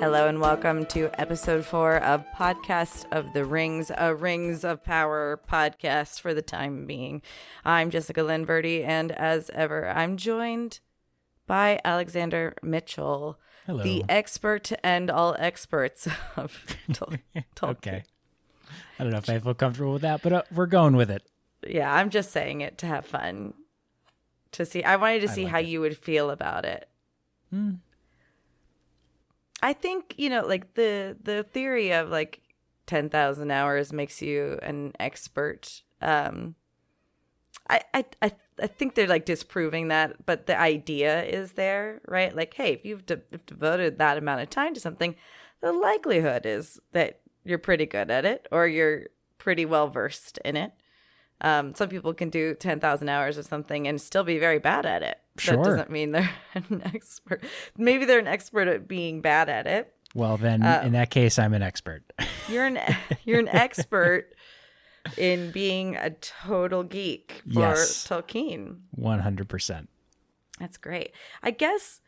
Hello and welcome to episode 4 of Podcast of the Rings, a Rings of Power podcast for the time being. I'm Jessica Lynn, Verdi, and as ever, I'm joined by Alexander Mitchell, Hello. the expert and all experts of Tolkien. Okay. I don't know if I feel comfortable with that, but we're going with it. Yeah, I'm just saying it to have fun. I wanted to see how you would feel about it. I think, like the theory of like 10,000 hours makes you an expert. I think they're like disproving that, but the idea is there, right? Like, hey, if you've devoted that amount of time to something, the likelihood is that you're pretty good at it or you're pretty well versed in it. Some people can do 10,000 hours of something and still be very bad at it. Sure. That doesn't mean they're an expert. Maybe they're an expert at being bad at it. Well, then in that case, I'm an expert. You're an expert in being a total geek for Yes. Tolkien. 100%. That's great. I guess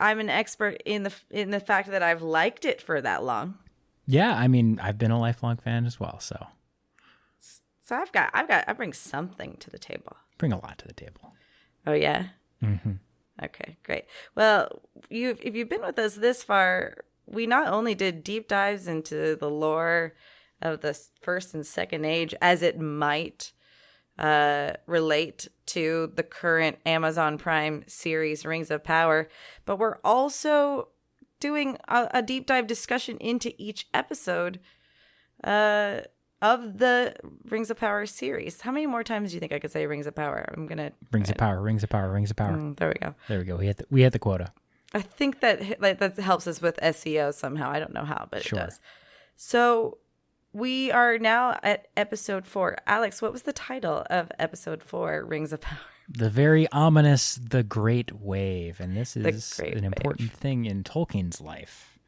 I'm an expert in the fact that I've liked it for that long. Yeah, I mean, I've been a lifelong fan as well, so So I bring something to the table. bring a lot to the table. Oh yeah. Mm-hmm. Okay, great. Well, if you've been with us this far, we not only did deep dives into the lore of the first and second age as it might relate to the current Amazon Prime series Rings of Power, but we're also doing a deep dive discussion into each episode of the Rings of Power series. How many more times do you think I could say Rings of Power? Rings of Power, Rings of Power, Rings of Power. There we go. There we go. We hit the quota. I think that helps us with SEO somehow. I don't know how, but Sure. it does. So we are now at episode 4. Alex, what was the title of episode 4, Rings of Power? The very ominous The Great Wave. And this is Great an important thing in Tolkien's life.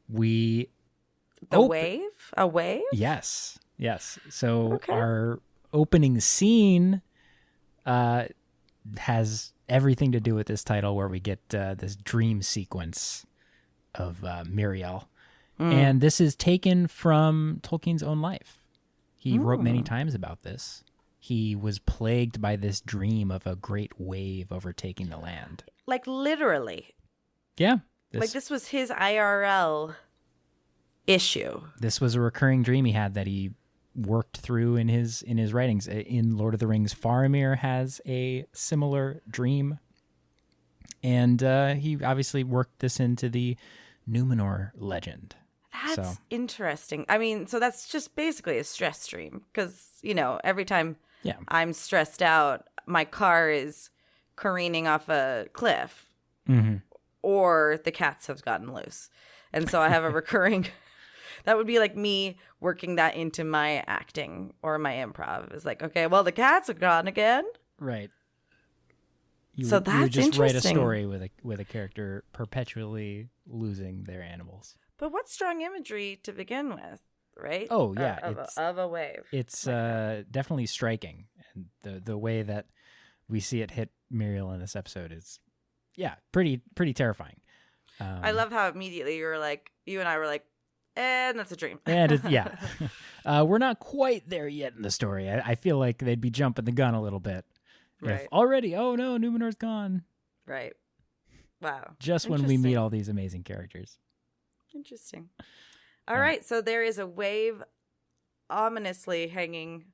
Wave? A wave? Yes. So Okay. our opening scene has everything to do with this title, where we get this dream sequence of Miriel. And this is taken from Tolkien's own life. He wrote many times about this. He was plagued by this dream of a great wave overtaking the land. Like literally. Yeah. Like this was his IRL issue. This was a recurring dream he had that he worked through in his writings. In Lord of the Rings, Faramir has a similar dream, and he obviously worked this into the Numenor legend. That's interesting. I mean, so that's just basically a stress stream because, every time I'm stressed out, my car is careening off a cliff or the cats have gotten loose. And so I have a recurring... That would be like me working that into my acting or my improv. It's like, okay, well, the cats are gone again. Right. So that's you would just write a interesting. story with a character perpetually losing their animals. But what strong imagery to begin with, right? Oh, yeah. Of a wave. It's definitely striking. And the way that we see it hit Muriel in this episode is, pretty terrifying. I love how immediately you and I were like, and that's a dream. And we're not quite there yet in the story. I feel like they'd be jumping the gun a little bit. Right. If already, oh no, Numenor's gone. Right. Wow. Just when we meet all these amazing characters. Interesting. All right. So there is a wave ominously hanging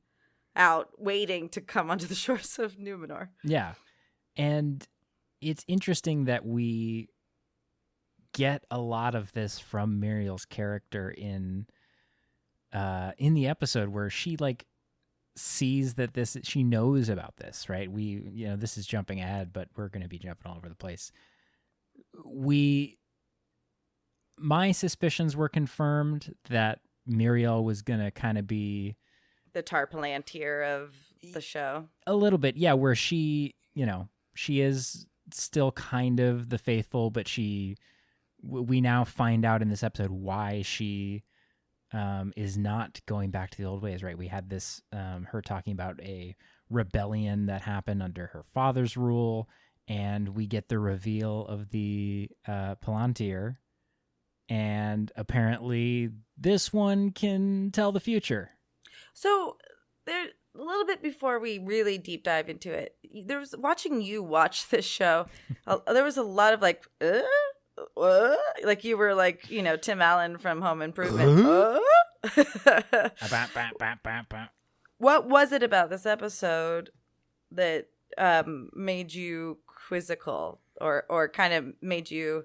out, waiting to come onto the shores of Numenor. Yeah. And it's interesting that we get a lot of this from Muriel's character in the episode, where she sees that she knows about this, right? This is jumping ahead, but we're going to be jumping all over the place. My suspicions were confirmed that Muriel was going to kind of be the Tar Palantir of the show. A little bit, yeah, where she is still kind of the faithful, but we now find out in this episode why she is not going back to the old ways, right? We had this, her talking about a rebellion that happened under her father's rule, and we get the reveal of the Palantir, and apparently this one can tell the future. So there, a little bit before we really deep dive into it, there was watching you watch this show. There was a lot of like, like you were like, you know, Tim Allen from Home Improvement. What was it about this episode that made you quizzical or kind of made you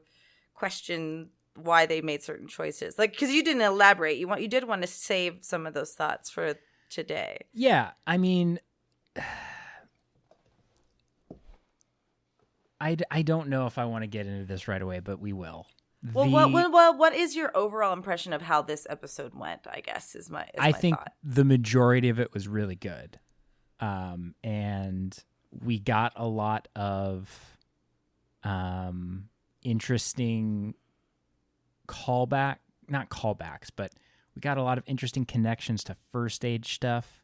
question why they made certain choices? Like, because you didn't elaborate. You did want to save some of those thoughts for today. Yeah, I mean, I don't know if I want to get into this right away, but we will. Well, what is your overall impression of how this episode went, I guess, is my I think thought. The majority of it was really good. And we got a lot of interesting not callbacks, but we got a lot of interesting connections to First Age stuff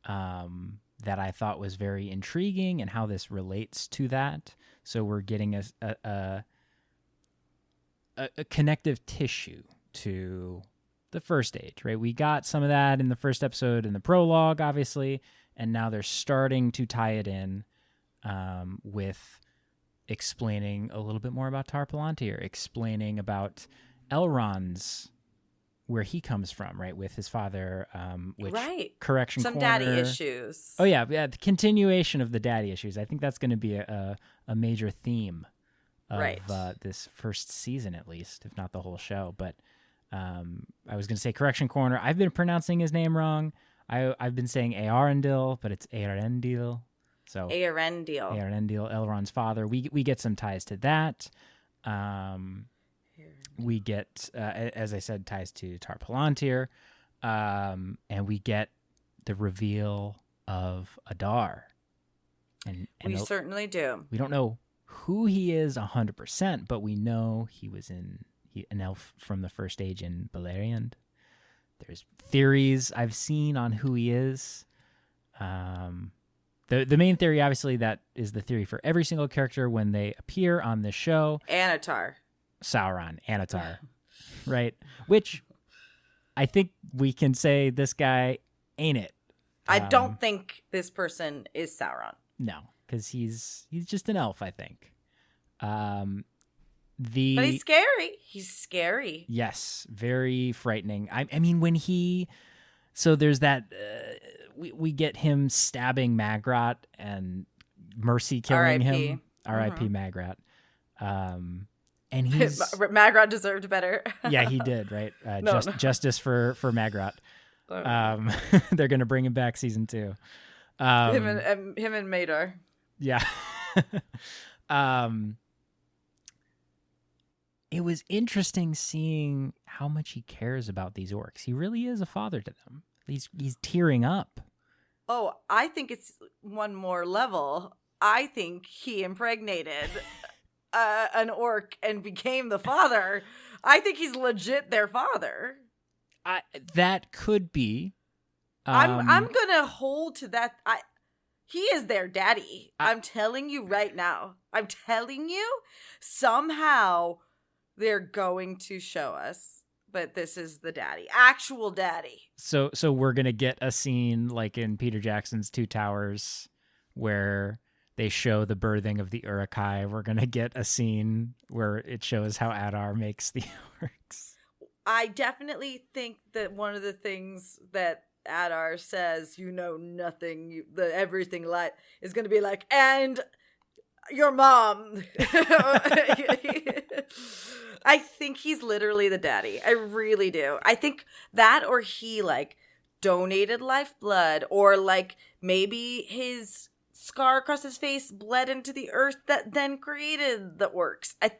that I thought was very intriguing and how this relates to that. So we're getting a connective tissue to the First Age, right? We got some of that in the first episode in the prologue, obviously, and now they're starting to tie it in with explaining a little bit more about Tar Palantir, explaining about Elrond's, where he comes from, right, with his father, which correction some corner. Daddy issues. Oh yeah, the continuation of the daddy issues. I think that's going to be a major theme of this first season, at least, if not the whole show. But I was going to say correction corner. I've been pronouncing his name wrong. I've been saying Arendil, but it's Arendil. So Arendil, Elrond's father. We get some ties to that. We get, as I said, ties to Tar Palantir, and we get the reveal of Adar. And we certainly do. We don't know who he is 100%, but we know he was an elf from the First Age in Beleriand. There's theories I've seen on who he is. The main theory, obviously, that is the theory for every single character when they appear on this show. Sauron, Anatar, right? Which I think we can say this guy ain't it. I don't think this person is Sauron. No, because he's just an elf, I think. But he's scary. He's scary. Yes, very frightening. I mean, so there's that, we get him stabbing Magrat and Mercy killing him. R.I.P. Magrat. And he's Magrat deserved better. Yeah, he did, right? Justice for Magrat. They're gonna bring him back season 2. Him and Madar. Yeah. It was interesting seeing how much he cares about these orcs. He really is a father to them. He's tearing up. Oh, I think it's one more level. I think he impregnated an orc and became the father. I think he's legit their father. That could be. I'm gonna hold to that. He is their daddy. I'm telling you right now. I'm telling you, somehow they're going to show us that this is the daddy, actual daddy. So we're gonna get a scene like in Peter Jackson's Two Towers where they show the birthing of the Uruk-hai. We're going to get a scene where it shows how Adar makes the orcs. I definitely think that one of the things that Adar says, you know nothing, everything like, is going to be like, and your mom. I think he's literally the daddy. I really do. I think that, or he like donated lifeblood, or like maybe his scar across his face bled into the earth that then created the orcs. I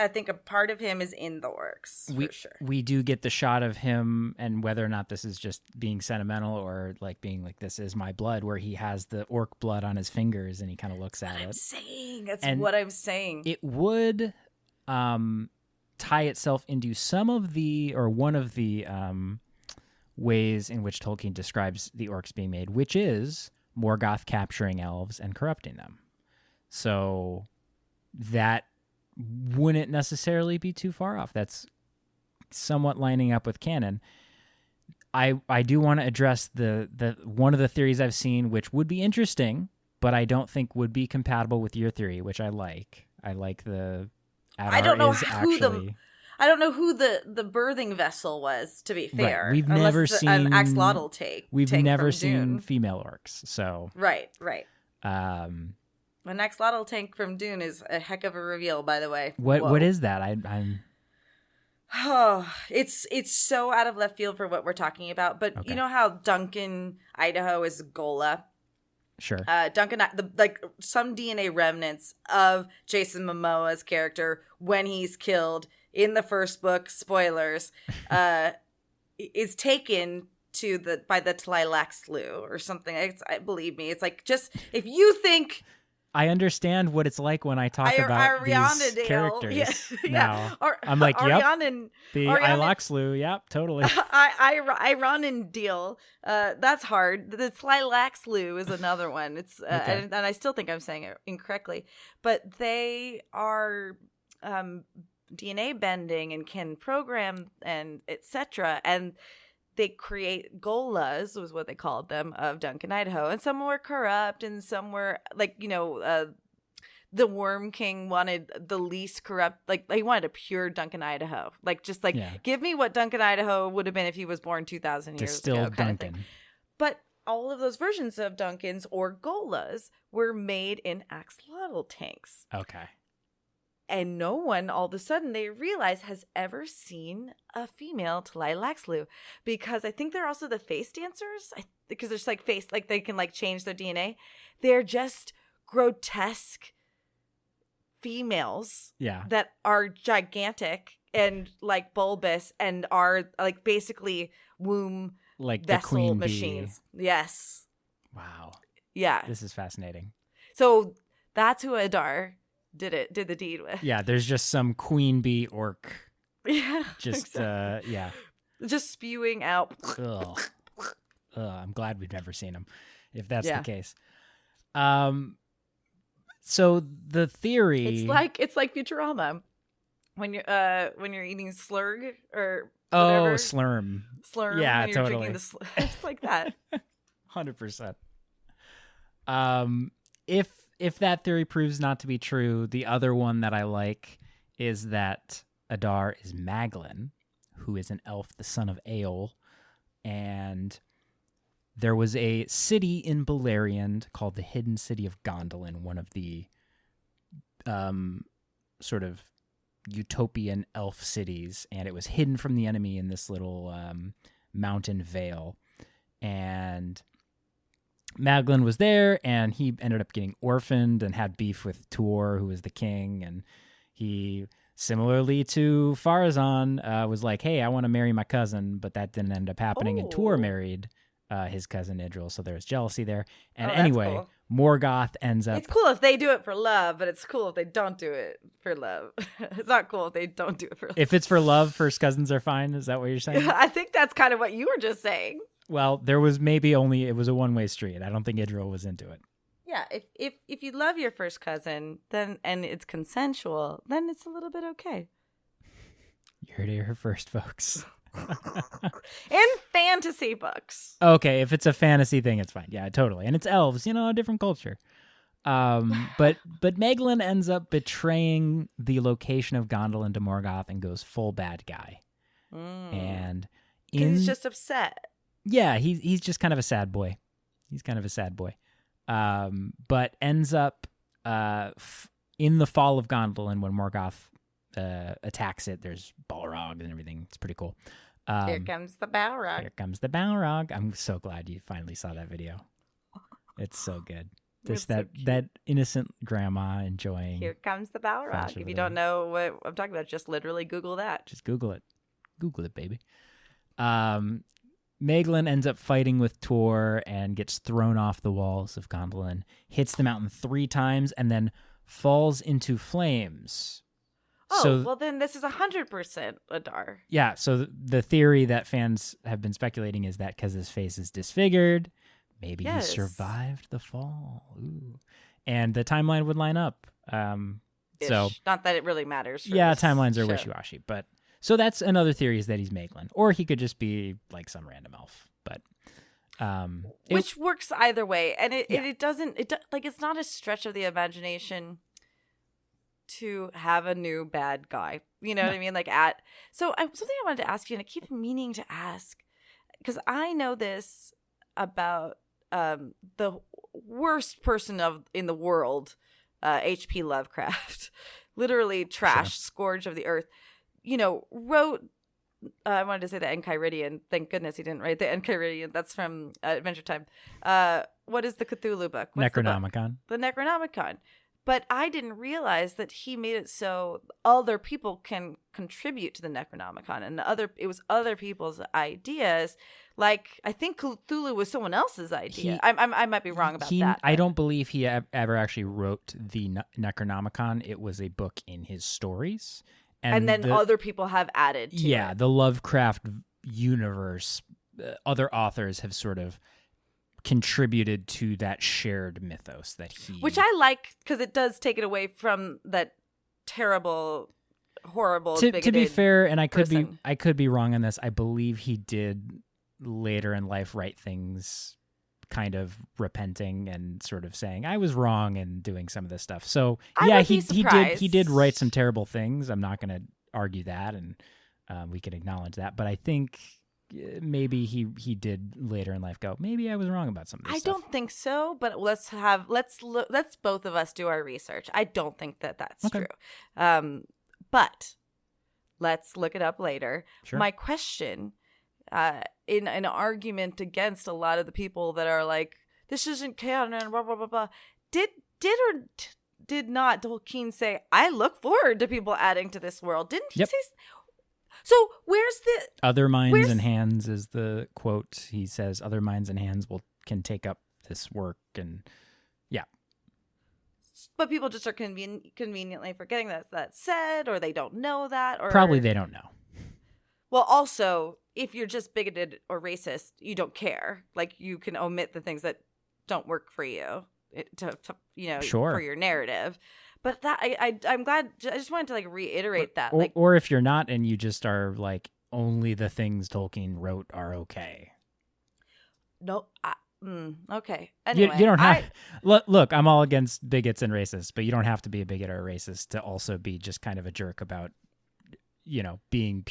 think a part of him is in the orcs, for sure. We do get the shot of him, and whether or not this is just being sentimental or like being like, this is my blood, where he has the orc blood on his fingers and he kind of looks at it. That's what I'm saying. It would tie itself into some of the, or one of the ways in which Tolkien describes the orcs being made, which is Morgoth capturing elves and corrupting them. So that wouldn't necessarily be too far off. That's somewhat lining up with canon. I do want to address the one of the theories I've seen, which would be interesting, but I don't think would be compatible with your theory, which I like. I like the Adar I don't know I don't know who the birthing vessel was, to be fair. Right. We've never seen an axolotl tank. We've never seen Dune. female orcs, so right. An axolotl tank from Dune is a heck of a reveal, by the way. What is that? I'm. Oh, it's so out of left field for what we're talking about. But okay. You know how Duncan, Idaho is Gola? Sure. Duncan, some DNA remnants of Jason Momoa's character when he's killed in the first book, spoilers, is taken by the Tleilaxlu or something. Believe me, it's like, just if you think. I understand what it's like when I talk about these characters. Now. I'm like, yep, the Tleilaxlu, yep, totally. Ironin deal, that's hard. The Tleilaxlu is another one. It's okay. and I still think I'm saying it incorrectly, but they are DNA bending and can program and etc. And they create Golas, was what they called them, of Duncan, Idaho. And some were corrupt and some were, the Worm King wanted the least corrupt, he wanted a pure Duncan, Idaho. Give me what Duncan, Idaho would have been if he was born 2,000 years ago. Duncan. But all of those versions of Duncans or Golas were made in axolotl tanks. Okay. And no one, all of a sudden, they realize has ever seen a female Tleilaxlu, because I think they're also the face dancers. Because there's face, they can change their DNA. They're just grotesque females, that are gigantic and bulbous and are basically womb vessel machines. Bee. Yes. Wow. Yeah. This is fascinating. So that's who Adar did the deed with. Yeah, there's just some queen bee orc. Yeah. Just exactly. Just spewing out. Ugh. I'm glad we've never seen him, if that's the case. So the theory, it's like Futurama when you're eating slurg or whatever. Slurm. Yeah, when you're totally. It's like that. 100%. If that theory proves not to be true, the other one that I like is that Adar is Maglin, who is an elf, the son of Eol, and there was a city in Beleriand called the Hidden City of Gondolin, one of the sort of utopian elf cities, and it was hidden from the enemy in this little mountain vale, and Maglin was there, and he ended up getting orphaned and had beef with Tuor, who was the king, and he, similarly to Farazan, was like, hey, I want to marry my cousin, but that didn't end up happening, and Tuor married his cousin Idril, so there's jealousy there. And anyway, cool. Morgoth ends up... It's cool if they do it for love, but it's cool if they don't do it for love. It's not cool if they don't do it for love. If it's for love, first cousins are fine? Is that what you're saying? I think that's kind of what you were just saying. Well, there was it was a one-way street. I don't think Idril was into it. Yeah, if you love your first cousin, then and it's consensual, then it's a little bit okay. You heard it here first, folks. In fantasy books. Okay, if it's a fantasy thing, it's fine. Yeah, totally. And it's elves, a different culture. But Maglin ends up betraying the location of Gondolin to Morgoth and goes full bad guy. And he's just upset. Yeah, he's just kind of a sad boy. But ends up in the fall of Gondolin when Morgoth attacks it. There's Balrog and everything. It's pretty cool. Here comes the Balrog. Here comes the Balrog. I'm so glad you finally saw that video. It's so good. Just that innocent grandma enjoying. Here comes the Balrog. If you don't know what I'm talking about, just literally Google that. Just Google it. Google it, baby. Maglin ends up fighting with Tuor and gets thrown off the walls of Gondolin, hits the mountain 3 times, and then falls into flames. Well then this is 100% Adar. Yeah, so the theory that fans have been speculating is that because his face is disfigured, maybe he survived the fall. Ooh. And the timeline would line up. So not that it really matters. Timelines are show. wishy-washy, but so that's another theory, is that he's Maeglin, or he could just be like some random elf. But which works either way, and it doesn't like, it's not a stretch of the imagination to have a new bad guy. You know what I mean? Like something I wanted to ask you, and I keep meaning to ask, because I know this about the worst person in the world, H.P. Lovecraft, literally trash, scourge of the earth. Wrote. I wanted to say the Enchiridion. Thank goodness he didn't write the Enchiridion. That's from Adventure Time. What is the Cthulhu book? What's Necronomicon. The Necronomicon. But I didn't realize that he made it so other people can contribute to the Necronomicon, and it was other people's ideas. Like, I think Cthulhu was someone else's idea. I might be wrong about that. I don't believe he ever actually wrote the Necronomicon. It was a book in his stories. And then other people have added to it. Yeah, the Lovecraft universe, other authors have sort of contributed to that shared mythos that he... Which I like, because it does take it away from that terrible, horrible, bigoted to be fair, and I person. could be wrong on this, I believe he did later in life write things kind of repenting and sort of saying I was wrong and doing some of this stuff. So he did write some terrible things. I'm not going to argue that, and we can acknowledge that. But I think maybe he did later in life go, maybe I was wrong about some of this stuff. Don't think so, but let's both of us do our research. I don't think that's true. But let's look it up later. Sure. My question, in an argument against a lot of the people that are like, this isn't canon, blah, blah, blah, blah. Did or did not Tolkien say, I look forward to people adding to this world? Didn't he say? So where's the... Other minds and hands is the quote. He says, other minds and hands can take up this work, and yeah. But people just are conveniently forgetting that's said, or they don't know that. Or probably they don't know. Well, also, if you're just bigoted or racist, you don't care. Like, you can omit the things that don't work for you for your narrative. But that I'm glad. I just wanted to like reiterate that. Or if you're not, and you just are like, only the things Tolkien wrote are okay. No. Okay. Anyway, you don't have. Look, I'm all against bigots and racists, but you don't have to be a bigot or a racist to also be just kind of a jerk about, being,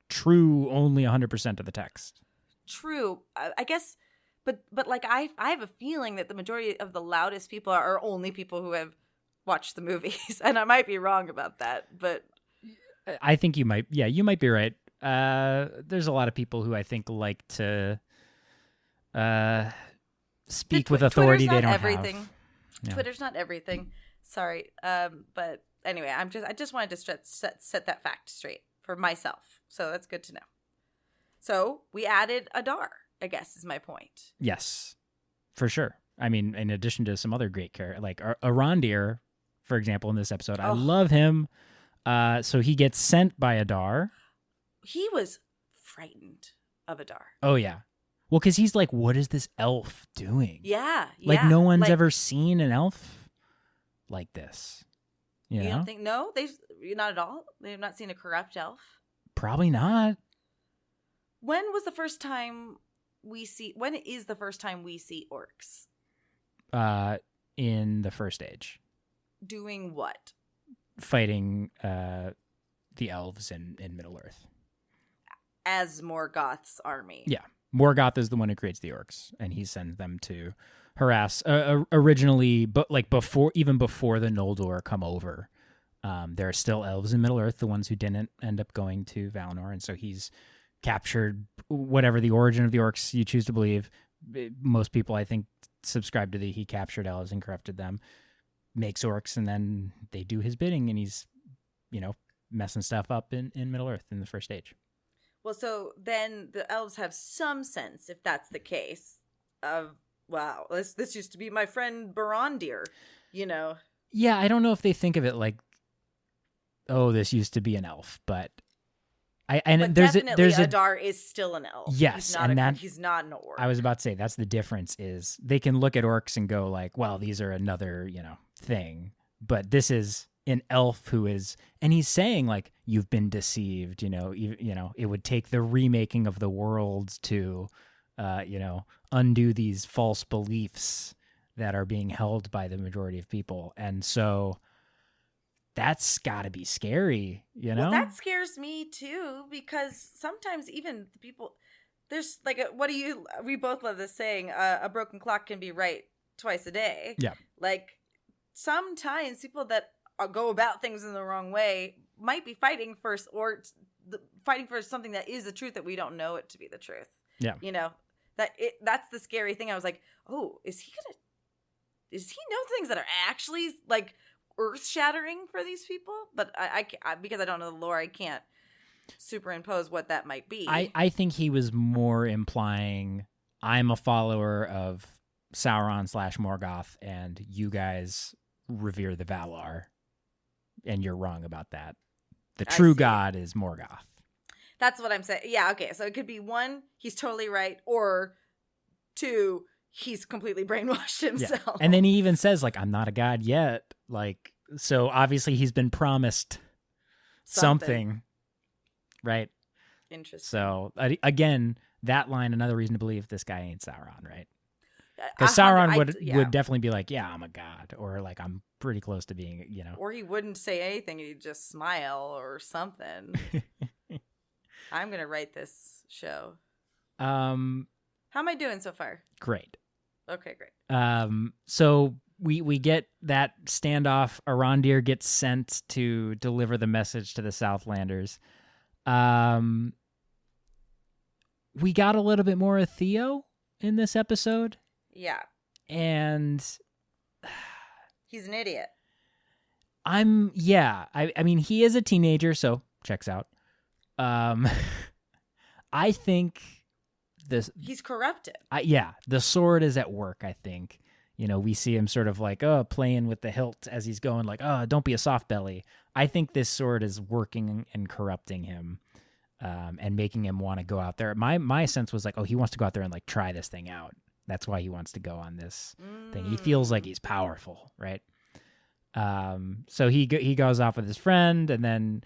true only 100% of the text. True. I guess, but like I have a feeling that the majority of the loudest people are only people who have watched the movies, and I might be wrong about that, but I think you might. Yeah, you might be right. There's a lot of people who I think like to speak with authority they don't everything. Have. Yeah. Twitter's not everything. Sorry, but anyway, I just wanted to set that fact straight for myself. So that's good to know. So we added Adar, I guess, is my point. Yes, for sure. I mean, in addition to some other great characters, like Arondir, for example, in this episode, I love him. So he gets sent by Adar. He was frightened of Adar. Oh, yeah. Well, because he's like, what is this elf doing? Yeah. Like, no one's ever seen an elf like this. You know? Don't think? No, not at all. They've not seen a corrupt elf. Probably not. When is the first time we see orcs? In the First Age. Doing what? Fighting the elves in Middle-earth. As Morgoth's army. Yeah. Morgoth is the one who creates the orcs, and he sends them to harass. Originally, but like before the Noldor come over, there are still elves in Middle-earth, the ones who didn't end up going to Valinor, and so he's captured whatever the origin of the orcs you choose to believe. Most people, I think, subscribe to he captured elves and corrupted them, makes orcs, and then they do his bidding, and he's, messing stuff up in Middle-earth in the First Age. Well, so then the elves have some sense, if that's the case, of, wow, this used to be my friend Barondir, Yeah, I don't know if they think of it like, oh, this used to be an elf, but there's Adar is still an elf. Yes, he's not an orc. I was about to say that's the difference. Is they can look at orcs and go like, well, these are another thing, but this is an elf who is, and he's saying like, you've been deceived, it would take the remaking of the world to, undo these false beliefs that are being held by the majority of people. And so that's gotta be scary, Well, that scares me too, because sometimes even the people, there's like, we both love this saying, a broken clock can be right twice a day. Yeah. Like, sometimes people that go about things in the wrong way might be fighting for something that is the truth that we don't know it to be the truth. Yeah. That's the scary thing. I was like, oh, does he know things that are actually like earth-shattering for these people? But I because I don't know the lore, I can't superimpose what that might be. I think he was more implying, I'm a follower of Sauron / Morgoth, and you guys revere the Valar, and you're wrong about that. The true God is Morgoth. That's what I'm saying. Yeah, okay. So it could be 1, he's totally right, or 2, he's completely brainwashed himself. Yeah. And then he even says, like, I'm not a god yet. Like, so obviously he's been promised something. Right? Interesting. So, again, that line, another reason to believe this guy ain't Sauron, right? Because Sauron would definitely be like, yeah, I'm a god, or like, I'm pretty close to being, Or he wouldn't say anything, he'd just smile or something. I'm going to write this show. How am I doing so far? Great. Okay, great. So we get that standoff. Arondir gets sent to deliver the message to the Southlanders. We got a little bit more of Theo in this episode. Yeah. And he's an idiot. I mean, he is a teenager, so checks out. I think he's corrupted. The sword is at work, I think. We see him sort of like, playing with the hilt as he's going like, don't be a soft belly. I think this sword is working and corrupting him, and making him want to go out there. My sense was like, he wants to go out there and like try this thing out. That's why he wants to go on this thing. He feels like he's powerful, right? So he goes off with his friend, and then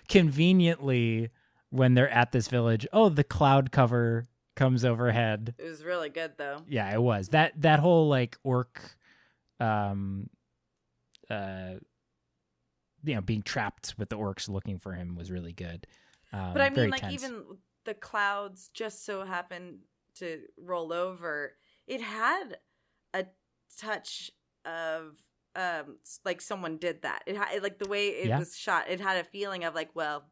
conveniently when they're at this village, the cloud cover comes overhead. It was really good though. Yeah, it was. That whole like orc being trapped with the orcs looking for him was really good. But I mean, like, tense. even the clouds just so happened to roll over. It had a touch of like someone did that. It had, like, the way it was shot, it had a feeling of like, well,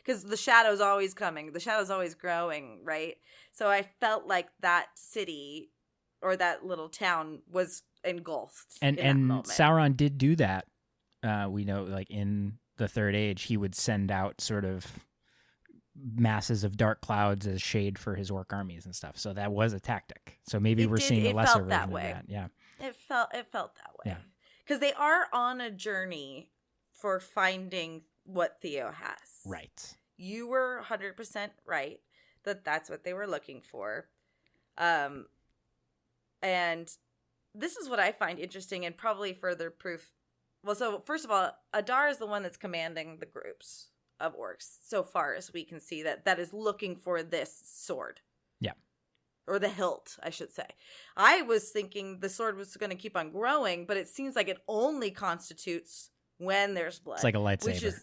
because the shadow's always coming, the shadow's always growing, right? So I felt like that city or that little town was engulfed. And Sauron did do that. We know, like, in the Third Age, he would send out sort of masses of dark clouds as shade for his orc armies and stuff. So that was a tactic. So maybe we're seeing a lesser version of that. Yeah. It felt that way. Yeah. Because they are on a journey for finding what Theo has. Right. You were 100% right that that's what they were looking for. And this is what I find interesting and probably further proof. Well, so first of all, Adar is the one that's commanding the groups of orcs so far as we can see that is looking for this sword. Yeah. Or the hilt, I should say. I was thinking the sword was going to keep on growing, but it seems like it only constitutes when there's blood. It's like a lightsaber.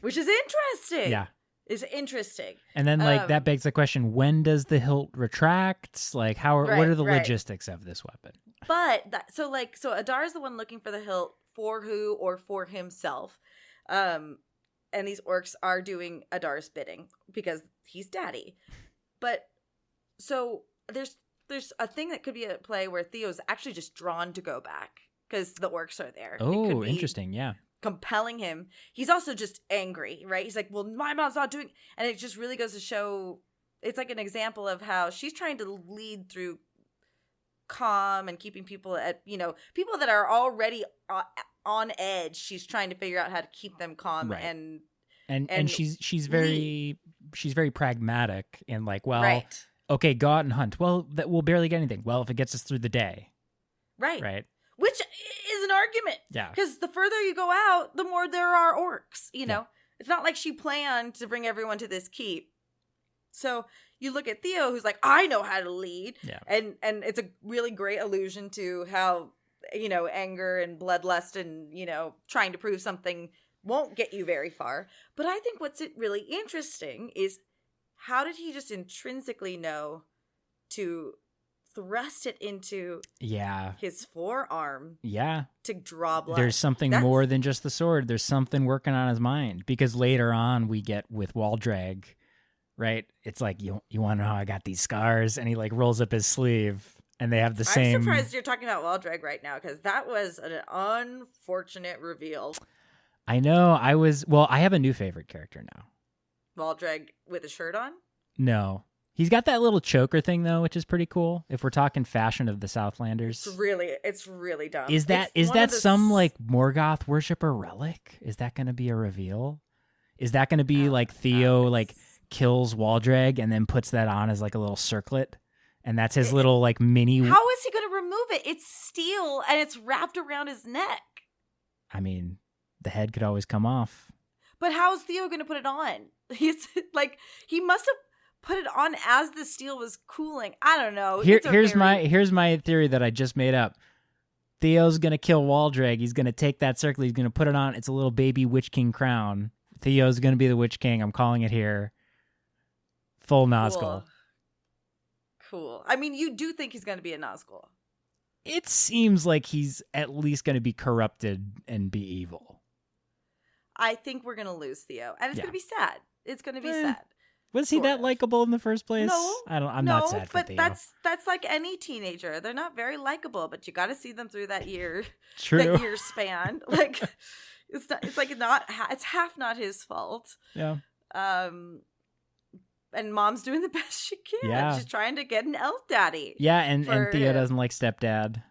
Which is interesting. Yeah. It's interesting. And then, like, that begs the question, when does the hilt retract? Like, what are the logistics of this weapon? But, so Adar is the one looking for the hilt for who or for himself. And these orcs are doing Adar's bidding because he's daddy. But, so, there's a thing that could be at play where Theo's actually just drawn to go back because the orcs are there. Oh, interesting, yeah. Compelling him. He's also just angry, right? He's like, well, my mom's not doing, and it just really goes to show, it's like an example of how she's trying to lead through calm and keeping people at, people that are already on edge. She's trying to figure out how to keep them calm. Right. And she's very pragmatic and like, well, right. Okay, go out and hunt. Well, we'll barely get anything. Well, if it gets us through the day. Right. Right. Which is an argument. Yeah. Because the further you go out, the more there are orcs, you know? It's not like she planned to bring everyone to this keep. So you look at Theo, who's like, I know how to lead. Yeah. And it's a really great allusion to how, you know, anger and bloodlust and, you know, trying to prove something won't get you very far. But I think what's really interesting is how did he just intrinsically know to thrust it into his forearm to draw blood? There's something more than just the sword. There's something working on his mind. Because later on we get with Waldrag, right? It's like, you want to know how I got these scars? And he like rolls up his sleeve and they have the same... I'm surprised you're talking about Waldrag right now because that was an unfortunate reveal. I know. I have a new favorite character now. Waldrag with a shirt on? No. He's got that little choker thing though, which is pretty cool. If we're talking fashion of the Southlanders. It's really dumb. Is that some like Morgoth worshiper relic? Is that going to be a reveal? Is that going to be like Theo like kills Waldrag and then puts that on as like a little circlet? And that's his little like mini... How is he going to remove it? It's steel and it's wrapped around his neck. I mean, the head could always come off. But how is Theo going to put it on? He's like, he must have put it on as the steel was cooling. I don't know. Here's my theory that I just made up. Theo's going to kill Waldrag. He's going to take that circle. He's going to put it on. It's a little baby Witch King crown. Theo's going to be the Witch King. I'm calling it here. Full Nazgul. Cool. I mean, you do think he's going to be a Nazgul. It seems like he's at least going to be corrupted and be evil. I think we're going to lose Theo. And it's going to be sad. It's going to be sad. Was he that likable in the first place? No. I'm not sad for Theo. But that's like any teenager. They're not very likable, but you got to see them through that year. True. That year span. Like it's half not his fault. Yeah. And mom's doing the best she can. Yeah. She's trying to get an elf daddy. Yeah, and Theo doesn't like stepdad.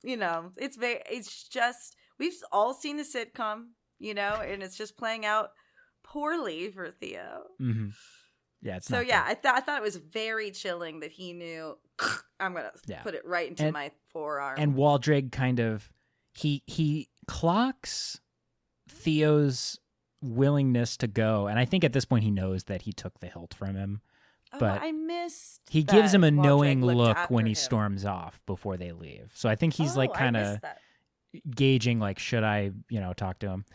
You know, it's just, we've all seen the sitcom, you know, and it's just playing out poorly for Theo. Mm-hmm. Yeah, it's so not yeah, I thought it was very chilling that he knew I'm gonna put it right into my forearm. And Waldrag kind of he clocks Theo's willingness to go, and I think at this point he knows that he took the hilt from him. But I missed. He gives him a knowing look when he storms off before they leave. So I think he's like kind of gauging, like, should I, talk to him?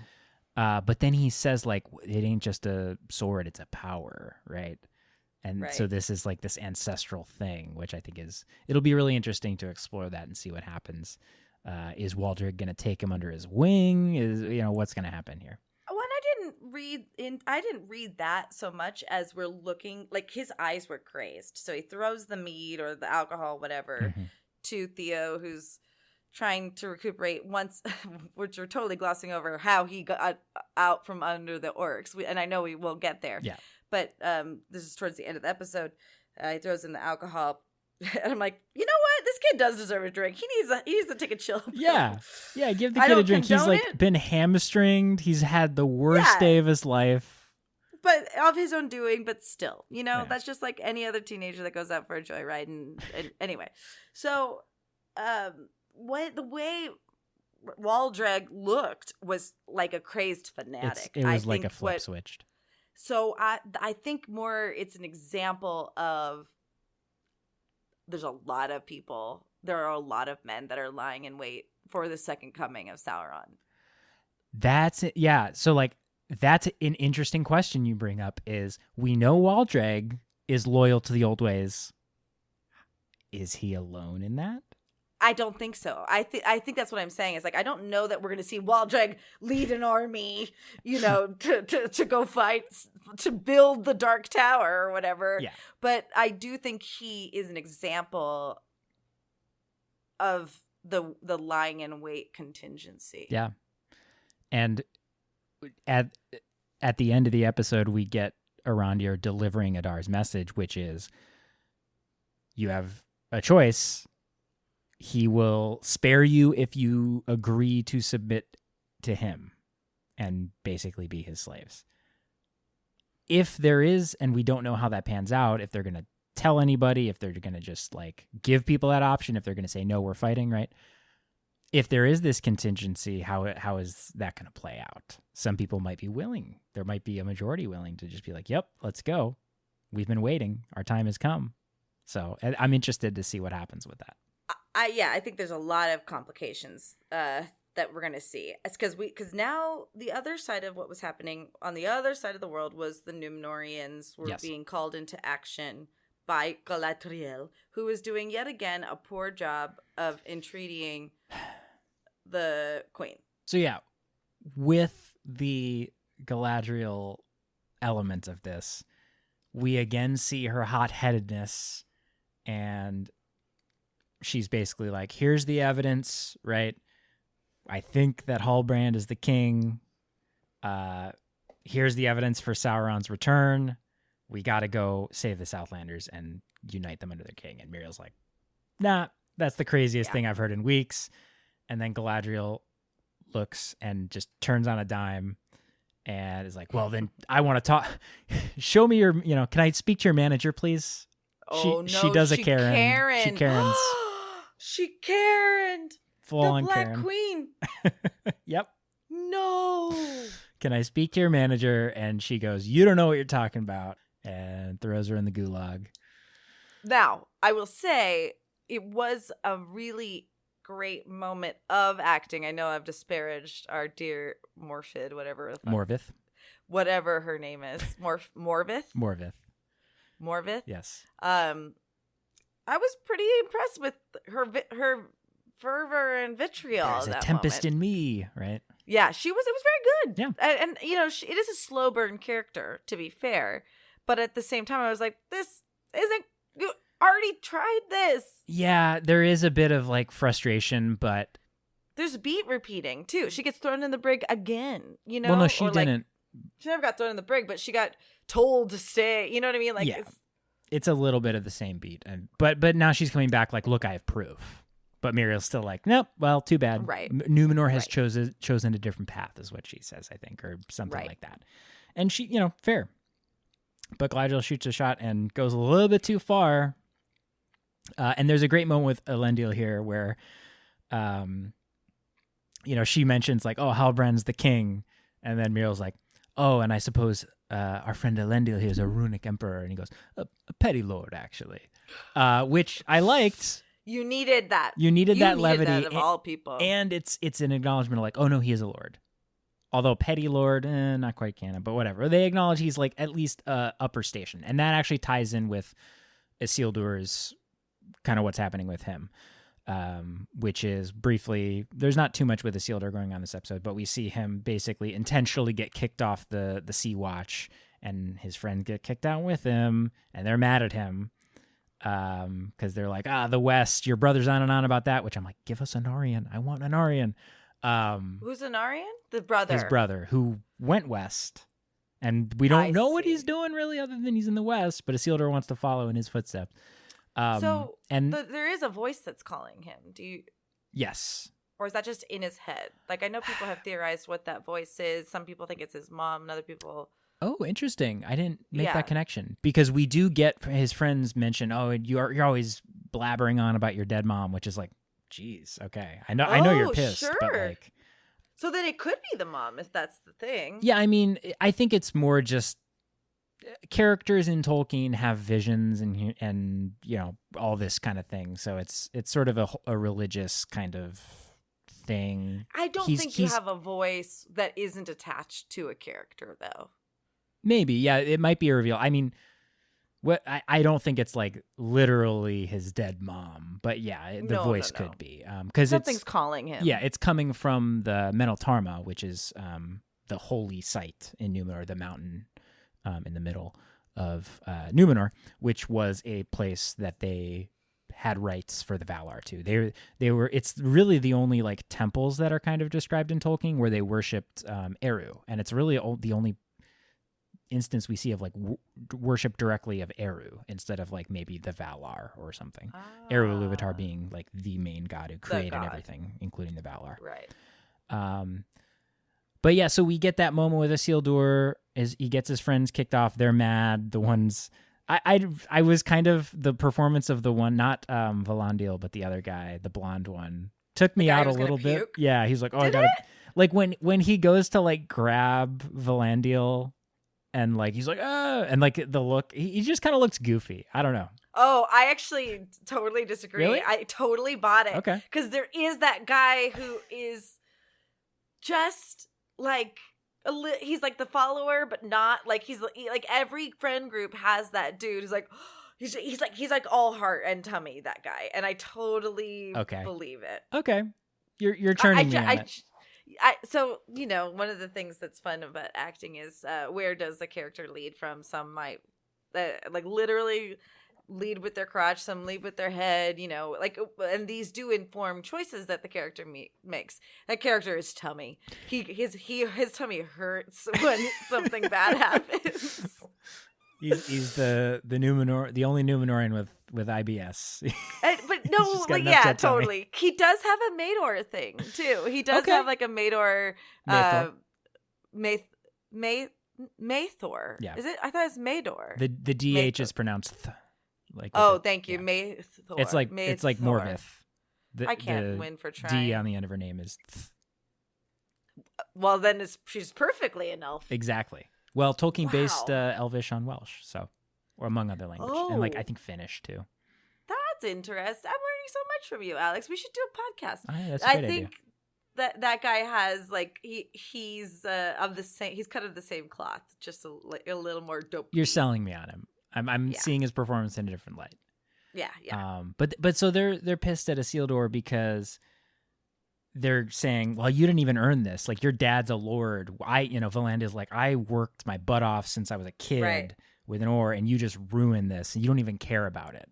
But then he says, like, it ain't just a sword, it's a power, right? And so this is like this ancestral thing, which I think it'll be really interesting to explore that and see what happens. Is Waldrag going to take him under his wing? What's going to happen here? I didn't read that so much as we're looking, like, his eyes were crazed. So he throws the mead or the alcohol, whatever, to Theo, who's trying to recuperate once, which we're totally glossing over how he got out from under the orcs. And I know we will get there. Yeah. But this is towards the end of the episode. He throws in the alcohol. And I'm like, you know what? This kid does deserve a drink. He needs to take a chill. Yeah. Give the kid a drink. He's been hamstringed. He's had the worst day of his life. But of his own doing, but still, that's just like any other teenager that goes out for a joyride. And anyway, so the way Waldrag looked was like a crazed fanatic. It was like a flip switched. So I think more it's an example of there are a lot of men that are lying in wait for the second coming of Sauron. That's it. Yeah. So like, that's an interesting question you bring up is we know Waldrag is loyal to the old ways. Is he alone in that? I don't think so. I think that's what I'm saying. Is like, I don't know that we're going to see Waldrag lead an army, to go fight, to build the Dark Tower or whatever. Yeah. But I do think he is an example of the lying in wait contingency. Yeah. And at the end of the episode, we get Arondir delivering Adar's message, which is, you have a choice. He will spare you if you agree to submit to him and basically be his slaves. If there is, and we don't know how that pans out, if they're going to tell anybody, if they're going to just like give people that option, if they're going to say, no, we're fighting, right? if there is this contingency, how is that going to play out? Some people might be willing. There might be a majority willing to just be like, yep, let's go. We've been waiting. Our time has come. So I'm interested to see what happens with that. I think there's a lot of complications that we're going to see. It's because now the other side of what was happening on the other side of the world was the Númenóreans were being called into action by Galadriel, who was doing yet again a poor job of entreating the queen. So yeah, with the Galadriel element of this, we again see her hot-headedness, and she's basically like, here's the evidence, right? I think that Halbrand is the king. Here's the evidence for Sauron's return. We got to go save the Southlanders and unite them under their king. And Muriel's like, nah, that's the craziest thing I've heard in weeks. And then Galadriel looks and just turns on a dime and is like, well, then I want to talk. Show me your, can I speak to your manager, please? Oh, she does a Karen. She Karens. She Karened. Full the on Black Karen. Queen. Yep. No. Can I speak to your manager? And she goes, you don't know what you're talking about. And throws her in the gulag. Now, I will say it was a really great moment of acting. I know I've disparaged our dear Morfydd, whatever her name is. Morvith? Morvith. Yes. I was pretty impressed with her fervor and vitriol. There's a tempest in me, right? Yeah, it was very good. Yeah. And it is a slow burn character, to be fair. But at the same time, I was like, this isn't, you already tried this. Yeah, there is a bit of like frustration, but there's beat repeating too. She gets thrown in the brig again, Well, no, she didn't. She never got thrown in the brig, but she got told to stay. You know what I mean? Like, yeah. It's a little bit of the same beat. But now she's coming back like, look, I have proof. But Muriel's still like, nope, well, too bad. Right. Númenor has chosen a different path is what she says, I think, or something like that. And she, fair. But Galadriel shoots a shot and goes a little bit too far. And there's a great moment with Elendil here where, she mentions like, oh, Halbrand's the king. And then Muriel's like, oh, and I suppose our friend Elendil here is a runic emperor. And he goes, a petty lord, actually. Which I liked. You needed that. You needed that levity. That of all people. And it's an acknowledgement of like, oh, no, he is a lord. Although petty lord, not quite canon, but whatever. They acknowledge he's like at least upper station. And that actually ties in with Isildur's kind of what's happening with him, which is briefly, there's not too much with Isildur going on this episode, but we see him basically intentionally get kicked off the Sea Watch, and his friend get kicked out with him, and they're mad at him because they're like, the West, your brother's on and on about that, which I'm like, give us Anarion. I want Anarion. Who's Anarion? The brother. His brother, who went west. And we don't know what he's doing really other than he's in the West, but Isildur wants to follow in his footsteps. There is a voice that's calling him. Do you? Yes. Or is that just in his head? Like, I know people have theorized what that voice is. Some people think it's his mom, and other people... Oh, interesting. I didn't make that connection. Because we do get his friends mention, oh, you're always blabbering on about your dead mom, which is like, geez, okay. I know you're pissed, sure. but like... So then it could be the mom, if that's the thing. Yeah, I mean, I think it's more just characters in Tolkien have visions and all this kind of thing. So it's sort of a religious kind of thing. I don't think you have a voice that isn't attached to a character, though. Maybe, yeah, it might be a reveal. I mean, I don't think it's like literally his dead mom, but yeah, the voice could be because something's calling him. Yeah, it's coming from the Meneltarma, which is the holy site in Númenor, the mountain in the middle of Númenor, which was a place that they had rites for the Valar to. They were. It's really the only like temples that are kind of described in Tolkien where they worshipped Eru, and it's really the only instance we see of like worship directly of Eru instead of like maybe the Valar or something. Eru Ilúvatar being like the main god who created everything, including the Valar. Right. But yeah, so we get that moment with Isildur is he gets his friends kicked off. They're mad. The ones I was kind of the performance of the one, not Valandil, but the other guy, the blonde one, took me out a little bit. Yeah, he's like, oh, I gotta. Like when he goes to like grab Valandil, and like he's like, and like the look, he just kind of looks goofy. I don't know. Oh, I actually totally disagree. Really? I totally bought it. Okay. Because there is that guy who is just like he's like the follower, but not like he's like every friend group has that dude who's like he's like all heart and tummy, that guy, and I totally believe it. Okay, you're turning me on it. So, you know, one of the things that's fun about acting is where does the character lead from? Some might like literally lead with their crotch, some lead with their head, you know, like, and these do inform choices that the character makes. That character is tummy. His tummy hurts when something bad happens. He's the Numenor, the only Numenorian with IBS. But no, like, yeah, totally. He does have a Maedor thing too. He does have like a Maedor, Maethor. Yeah, is it? I thought it's Maedor. The DH is pronounced like. Oh, thank you, Maethor. It's like Morvith. I can't win for trying. D on the end of her name is. Well, then she's perfectly an elf. Exactly. Well, Tolkien based Elvish on Welsh, so, or among other languages, and like I think Finnish too. That's interesting. I'm learning so much from you, Alex. We should do a podcast. That's a great idea. Think that guy has like he's of the same. He's cut of the same cloth, just a little more dope. You're selling me on him. I'm seeing his performance in a different light. Yeah. But so they're pissed at Isildur because they're saying, well, you didn't even earn this. Like, your dad's a lord. Valandil's like, I worked my butt off since I was a kid with an oar, and you just ruined this, and you don't even care about it.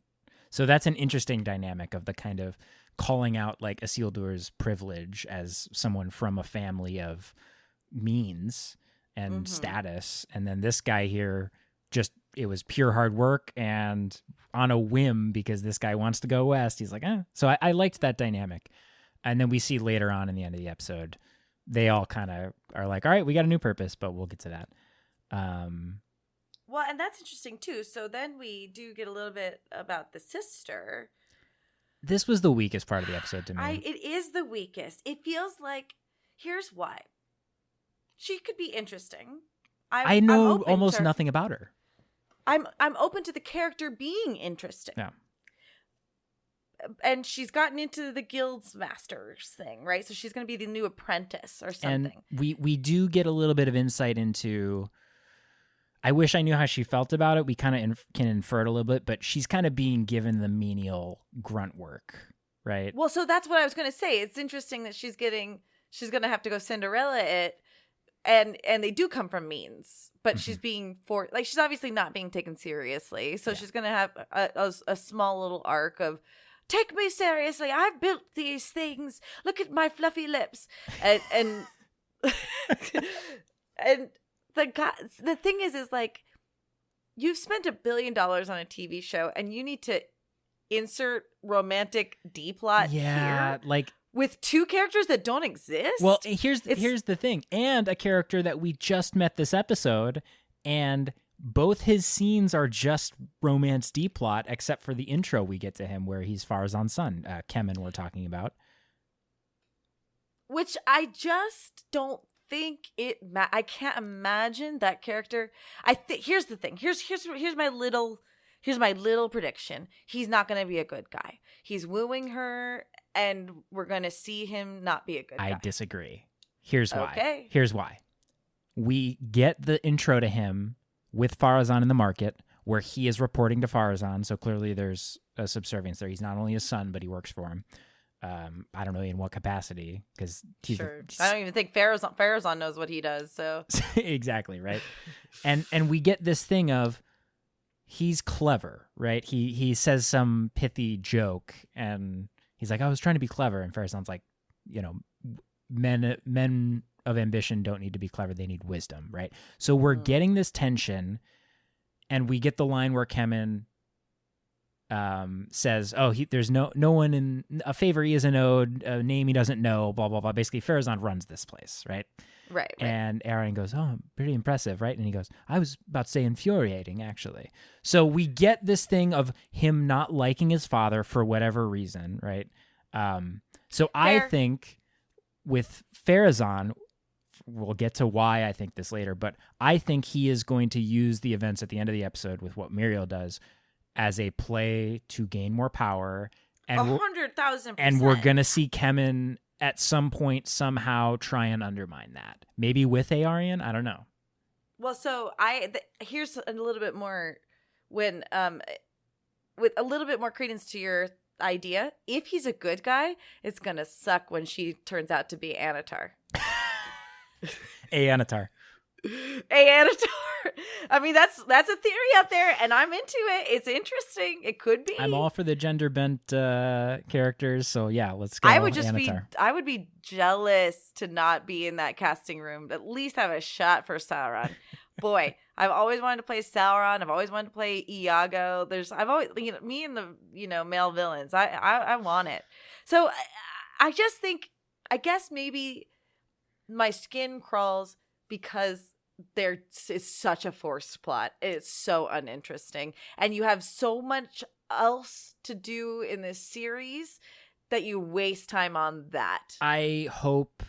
So that's an interesting dynamic of the kind of calling out, like, Isildur's privilege as someone from a family of means and status. And then this guy here, it was pure hard work and on a whim because this guy wants to go west. He's like, So I liked that dynamic. And then we see later on in the end of the episode, they all kind of are like, all right, we got a new purpose, but we'll get to that. Well, and that's interesting, too. So then we do get a little bit about the sister. This was the weakest part of the episode to me. It is the weakest. It feels like, here's why. She could be interesting. I know almost nothing about her. I'm open to the character being interesting. Yeah. And she's gotten into the guild's masters thing, right? So she's going to be the new apprentice or something. And we do get a little bit of insight into. I wish I knew how she felt about it. We kind of can infer it a little bit, but she's kind of being given the menial grunt work, right? Well, so that's what I was going to say. It's interesting that she's going to have to go Cinderella it, and they do come from means, but she's being she's obviously not being taken seriously. So she's going to have a small little arc of, take me seriously. I've built these things. Look at my fluffy lips. And and the thing is like, you've spent $1 billion on a TV show and you need to insert romantic D plot here, like with two characters that don't exist. Well, here's the thing. And a character that we just met this episode, and both his scenes are just romance D-plot, except for the intro we get to him where he's Farazan's son, Kemen we're talking about. Which I just don't think I can't imagine that character. Here's the thing. Here's my little prediction. He's not going to be a good guy. He's wooing her, and we're going to see him not be a good guy. I disagree. Here's why. Okay. Here's why. We get the intro to him with Farazan in the market, where he is reporting to Farazan, so clearly there's a subservience there. He's not only his son, but he works for him. I don't know in what capacity, because I don't even think Farazan knows what he does. So exactly right, and we get this thing of he's clever, right? He says some pithy joke, and he's like, "I was trying to be clever," and Farazan's like, men of ambition don't need to be clever; they need wisdom, right? So we're getting this tension, and we get the line where Kemen says, there's no one in a favor he isn't owed, a name he doesn't know, blah blah blah. Basically, Farazan runs this place, right? Right. And Aaron goes, "Oh, pretty impressive, right?" And he goes, "I was about to say infuriating, actually." So we get this thing of him not liking his father for whatever reason, right? So I think with Farazan, we'll get to why I think this later, but I think he is going to use the events at the end of the episode with what Muriel does as a play to gain more power. And 100,000%. And we're going to see Kemen at some point somehow try and undermine that. Maybe with Aarion? I don't know. Well, so here's a little bit more with a little bit more credence to your idea. If he's a good guy, it's going to suck when she turns out to be Anatar. Anatar. I mean, that's a theory out there, and I'm into it. It's interesting. It could be. I'm all for the gender bent characters, so yeah, let's go. I would be jealous to not be in that casting room. At least have a shot for Sauron. Boy, I've always wanted to play Sauron. I've always wanted to play Iago. I've always, me and the male villains. I want it. So I just think, I guess maybe my skin crawls because it's such a forced plot. It's so uninteresting, and you have so much else to do in this series that you waste time on that. I hope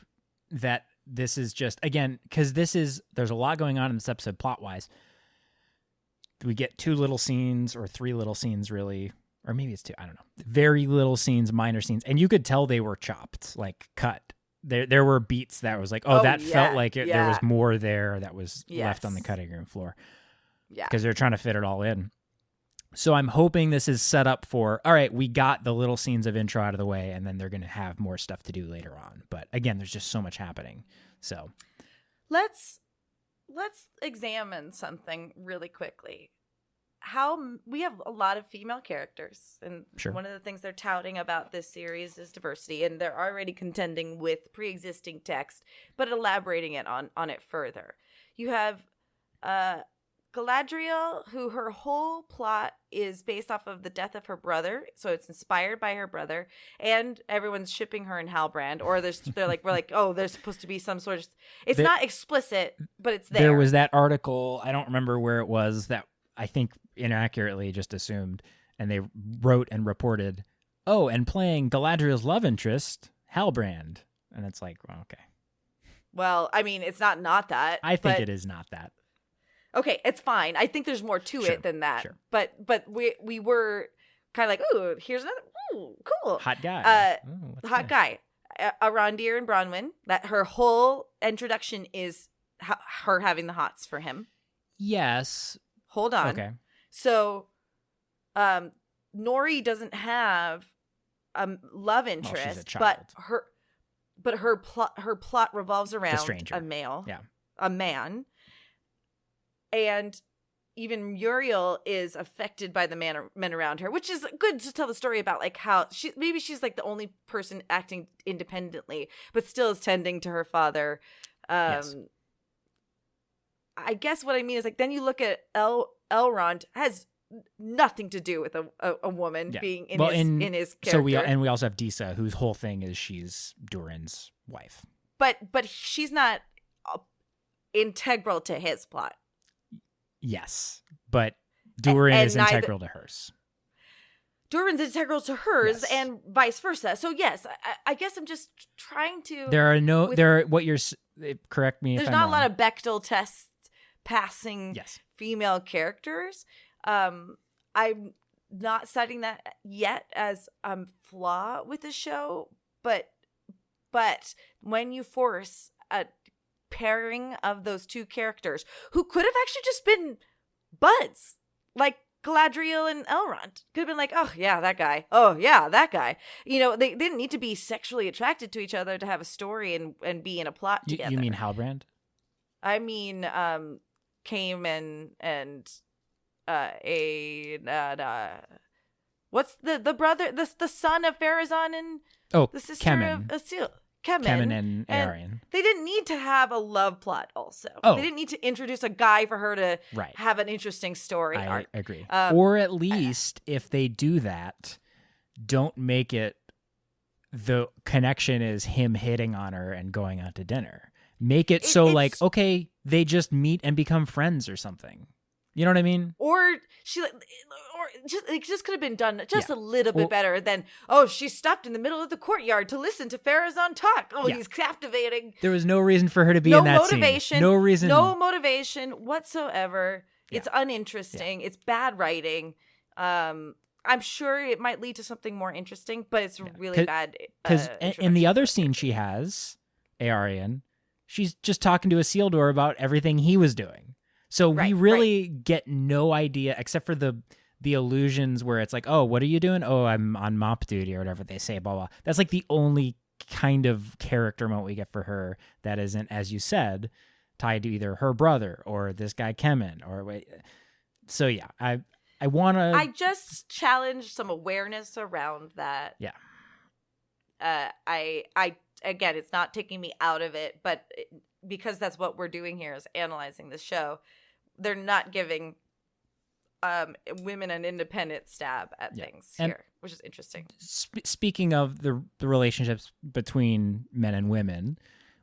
that this is just, again, because there's a lot going on in this episode plot wise. We get 2 little scenes or 3 little scenes, really, or maybe it's 2. I don't know. Very little scenes, minor scenes, and you could tell they were chopped, like cut. There were beats that was like, felt like it. Yeah. There was more there that was left on the cutting room floor. Yeah, because they're trying to fit it all in. So I'm hoping this is set up for, all right, we got the little scenes of intro out of the way, and then they're going to have more stuff to do later on. But again, there's just so much happening. So let's examine something really quickly. We have a lot of female characters, and one of the things they're touting about this series is diversity, and they're already contending with pre-existing text, but elaborating it on it further. You have Galadriel, who her whole plot is based off of the death of her brother, so it's inspired by her brother, and everyone's shipping her and Halbrand, or we're like, oh, there's supposed to be some sort of, it's not explicit, but it's there. There was that article, I don't remember where it was, that I think inaccurately just assumed, and they wrote and reported, oh, and playing Galadriel's love interest, Halbrand. And it's like, well, okay. Well, I mean, it's not that. I think it is not that. Okay, it's fine. I think there's more to it than that. Sure. But we were kind of like, ooh, here's another, ooh, cool. Hot guy. Hot guy. Arondir and Bronwyn, that her whole introduction is her having the hots for him. Yes. Hold on. Okay. So, Nori doesn't have a love interest, but her plot revolves around a male, a man, and even Muriel is affected by the men around her, which is good to tell the story about, like how she's like the only person acting independently, but still is tending to her father. Yes. I guess what I mean is, like, then you look at Elrond has nothing to do with a woman being in his character. So we also have Disa, whose whole thing is she's Durin's wife. But she's not integral to his plot. Yes, but Durin is integral to hers. Durin's integral to hers, and vice versa. So yes, I guess I'm just trying to. Correct me if I'm wrong. There's not a lot of Bechdel tests passing female characters. I'm not citing that yet as flaw with the show, but when you force a pairing of those two characters who could have actually just been buds, like Galadriel and Elrond, could have been like, oh yeah, that guy. Oh yeah, that guy. You know, they didn't need to be sexually attracted to each other to have a story and be in a plot together. You mean Halbrand? I mean, Came and what's the brother, the son of Farazan and the sister Kemen. of Asil. Kemen and Aarion. They didn't need to have a love plot also. Oh. They didn't need to introduce a guy for her to have an interesting story. I agree. Or at least, if they do that, don't make it the connection is him hitting on her and going out to dinner. Make it so like, okay, they just meet and become friends or something. You know what I mean? Or it just could have been done just a little bit better than, she stopped in the middle of the courtyard to listen to Farazan talk. He's captivating. There was no reason for her to be in that scene. No reason. No motivation whatsoever. Yeah. It's uninteresting. Yeah. It's bad writing. I'm sure it might lead to something more interesting, but it's really bad. Because in the other scene she has, Aarion, she's just talking to Isildur about everything he was doing. So we really get no idea, except for the illusions where it's like, oh, what are you doing? Oh, I'm on mop duty or whatever they say, blah, blah. That's like the only kind of character moment we get for her that isn't, as you said, tied to either her brother or this guy Kemen. So yeah, I want to... I just challenge some awareness around that. Yeah. I again, it's not taking me out of it, but because that's what we're doing here is analyzing the show, they're not giving women an independent stab at things here, which is interesting. Speaking of the relationships between men and women,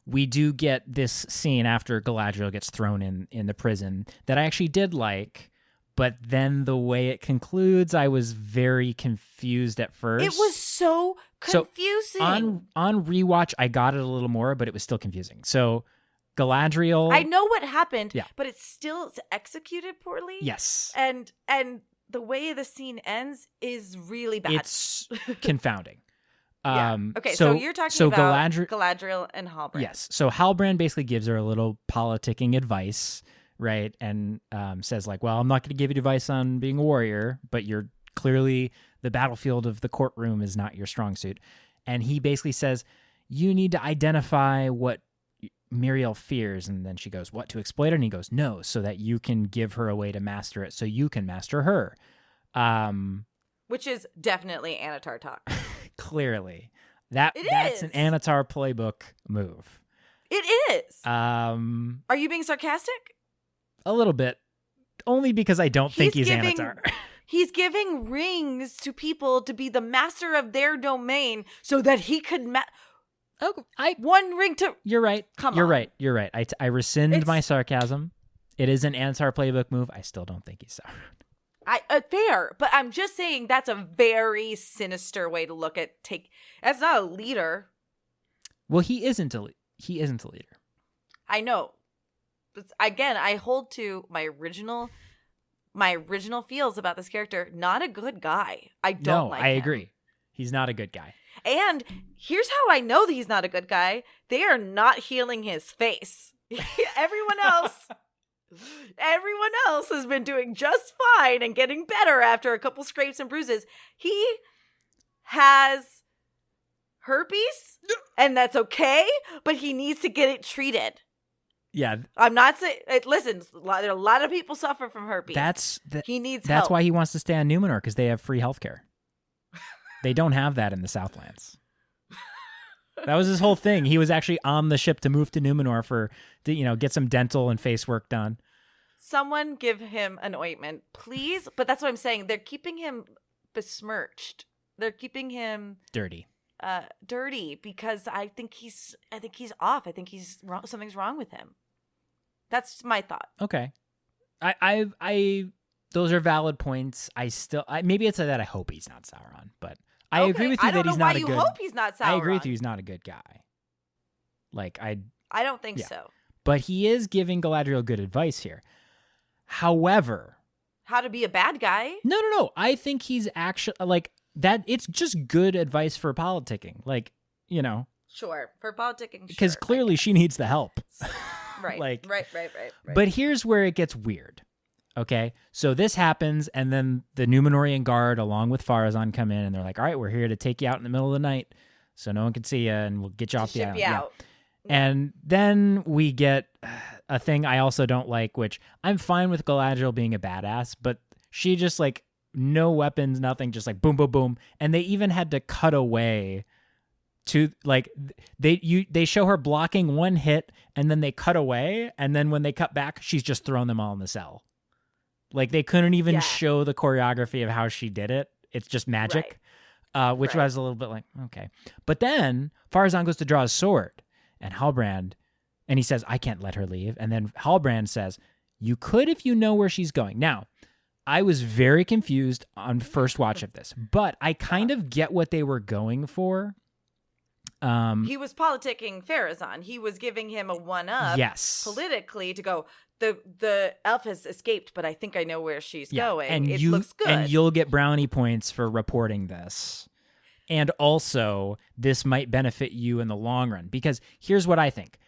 we do get this scene after Galadriel gets thrown in the prison that I actually did like, but then the way it concludes, I was very confused at first. It was so confusing. So on rewatch, I got it a little more, but it was still confusing. So Galadriel... I know what happened, but it's executed poorly. Yes. And the way the scene ends is really bad. It's confounding. Okay, so you're talking about Galadriel and Halbrand. Yes. So Halbrand basically gives her a little politicking advice, right? And says like, well, I'm not going to give you advice on being a warrior, but you're clearly the battlefield of the courtroom is not your strong suit. And he basically says, you need to identify what Miriel fears. And then she goes, what, to exploit her? And he goes, no, so that you can give her a way to master it so you can master her. Which is definitely Anatar talk. Clearly. That's an Anatar playbook move. It is. Are you being sarcastic? A little bit. Only because I don't think he's Anatar. He's giving rings to people to be the master of their domain so that he could... one ring to... You're right. Come You're on. right. You're right. I rescind my sarcasm. It is an Anatar playbook move. I still don't think he's Sauron. Fair, but I'm just saying that's a very sinister way to look at that's not a leader. Well, he isn't a leader. I know. But again, I hold to my original feels about this character. Not a good guy. I don't like him. I agree. He's not a good guy. And here's how I know that he's not a good guy. They are not healing his face. Everyone else has been doing just fine and getting better after a couple scrapes and bruises. He has herpes, and that's okay, but he needs to get it treated. Yeah. I'm not saying... Listen, there are a lot of people suffer from herpes. He needs help. That's why he wants to stay on Numenor, because they have free healthcare. They don't have that in the Southlands. That was his whole thing. He was actually on the ship to move to Numenor to get some dental and face work done. Someone give him an ointment, please. But that's what I'm saying. They're keeping him besmirched. They're keeping him dirty. Dirty because I think he's off. I think he's wrong. Something's wrong with him. That's my thought. Okay. I those are valid points. Maybe it's that I hope he's not Sauron, but I agree with you that he's not a good. I hope he's not Sauron. I agree with you. He's not a good guy. I don't think so. But he is giving Galadriel good advice here. However, how to be a bad guy? No. I think he's actually that. It's just good advice for politicking. Sure, for politicking. Because clearly she needs the help. Right. Right. But here's where it gets weird. Okay, so this happens, and then the Numenorian guard, along with Farazan, come in, and they're like, all right, we're here to take you out in the middle of the night so no one can see you, and we'll get you off the island. Yeah. And then we get a thing I also don't like, which I'm fine with Galadriel being a badass, but she just, no weapons, nothing, just boom, boom, boom. And they even had to cut away to, they show her blocking one hit, and then they cut away, and then when they cut back, she's just thrown them all in the cell. They couldn't even show the choreography of how she did it. It's just magic, which was a little bit okay. But then Farazan goes to draw his sword, and Halbrand, and he says, I can't let her leave. And then Halbrand says, You could if you know where she's going. Now, I was very confused on first watch of this, but I kind of get what they were going for. He was politicking Pharazôn. He was giving him a one-up politically to go, the elf has escaped, but I think I know where she's going. And it looks good. And you'll get brownie points for reporting this. And also, this might benefit you in the long run. Because here's what I think.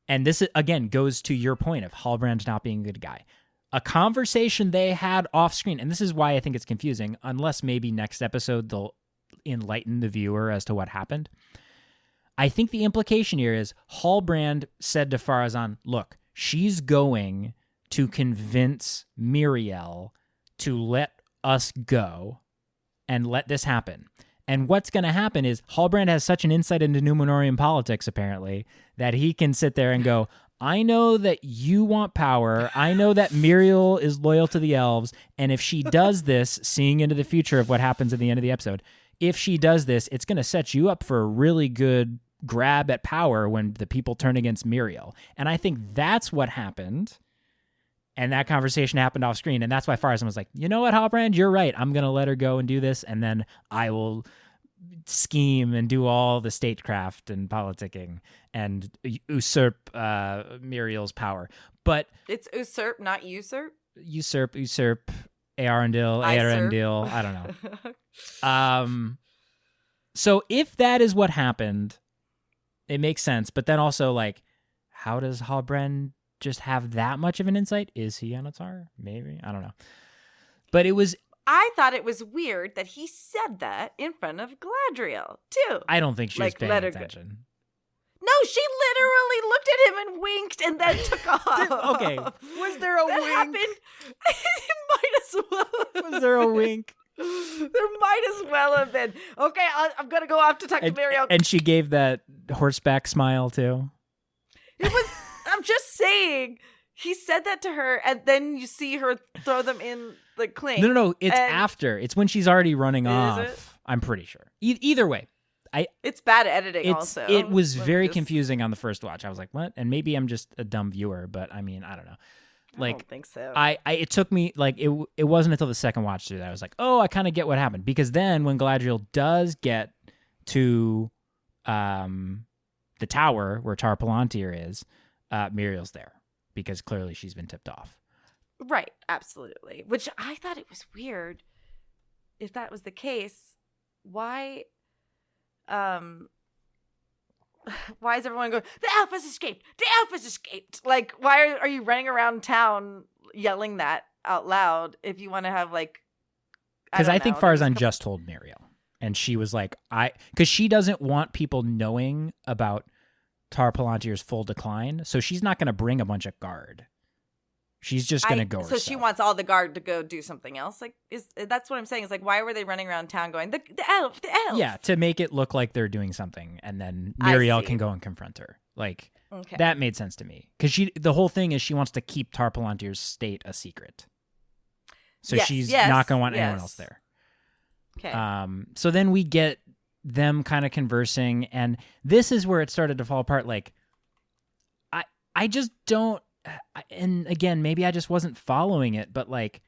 And this, again, goes to your point of Halbrand not being a good guy. A conversation they had off screen, and this is why I think it's confusing, unless maybe next episode they'll enlighten the viewer as to what happened. I think the implication here is Halbrand said to Pharazôn, look, she's going to convince Miriel to let us go and let this happen. And what's going to happen is Halbrand has such an insight into Númenórean politics, apparently, that he can sit there and go, I know that you want power. I know that Miriel is loyal to the elves. And if she does this, seeing into the future of what happens at the end of the episode, if she does this, it's going to set you up for a really good grab at power when the people turn against Miriel. And I think that's what happened. And that conversation happened off screen. And that's why Pharazôn was like, you know what, Halbrand, you're right. I'm going to let her go and do this. And then I will scheme and do all the statecraft and politicking and usurp Miriel's power. But it's usurp, not usurp. Usurp, Arendil, I don't know. So if that is what happened, it makes sense. But then also, like, how does Halbrand just have that much of an insight? Is he on a tar? Maybe. I don't know. But I thought it was weird that he said that in front of Galadriel, too. I don't think she was paying attention. No, she literally looked at him and winked and then took off. Okay. Was there a that wink? Happened. It might as well. Was there a wink? There might as well have been. Okay, I'm going to go off to talk to Miriel. And she gave that horseback smile, too. It was, I'm just saying, he said that to her, and then you see her throw them in the clink. No, it's after. It's when she's already running off. It? I'm pretty sure. Either way. It's bad editing also. It was very confusing on the first watch. I was like, what? And maybe I'm just a dumb viewer, but I mean, I don't know. Like, I don't think so. It took me, like, it wasn't until the second watch through that I was like, oh, I kind of get what happened. Because then when Galadriel does get to the tower where Tar Palantir is, Miriel's there. Because clearly she's been tipped off. Right, absolutely. Which I thought it was weird. If that was the case, why is everyone going, the elf has escaped! The elf has escaped! Like, why are you running around town yelling that out loud if you want to have, like, because I think Pharazôn just told Miriel. And she was like, because she doesn't want people knowing about Tar Palantir's full decline, so she's not going to bring a bunch of guard. She's just going to go herself. So she wants all the guard to go do something else. Like, that's what I'm saying. Is like, why were they running around town going the elf? Yeah, to make it look like they're doing something, and then Miriel can go and confront her. Like, that made sense to me because the whole thing is she wants to keep Tar Palantir's state a secret, so she's not going to want anyone else there. Okay. So then we get them kind of conversing, and this is where it started to fall apart. Like, I just don't. And again, maybe I just wasn't following it, but like,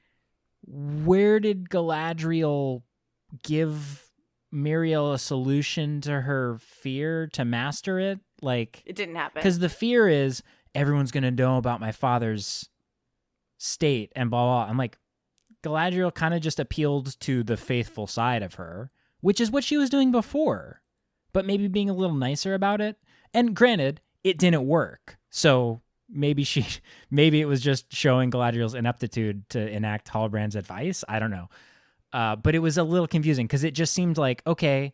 where did Galadriel give Miriel a solution to her fear to master it? Like, it didn't happen. Because the fear is everyone's going to know about my father's state and blah, blah, blah. I'm like, Galadriel kind of just appealed to the faithful side of her, which is what she was doing before, but maybe being a little nicer about it. And granted, it didn't work. So maybe it was just showing Galadriel's ineptitude to enact Halbrand's advice. I don't know. But it was a little confusing because it just seemed like, okay,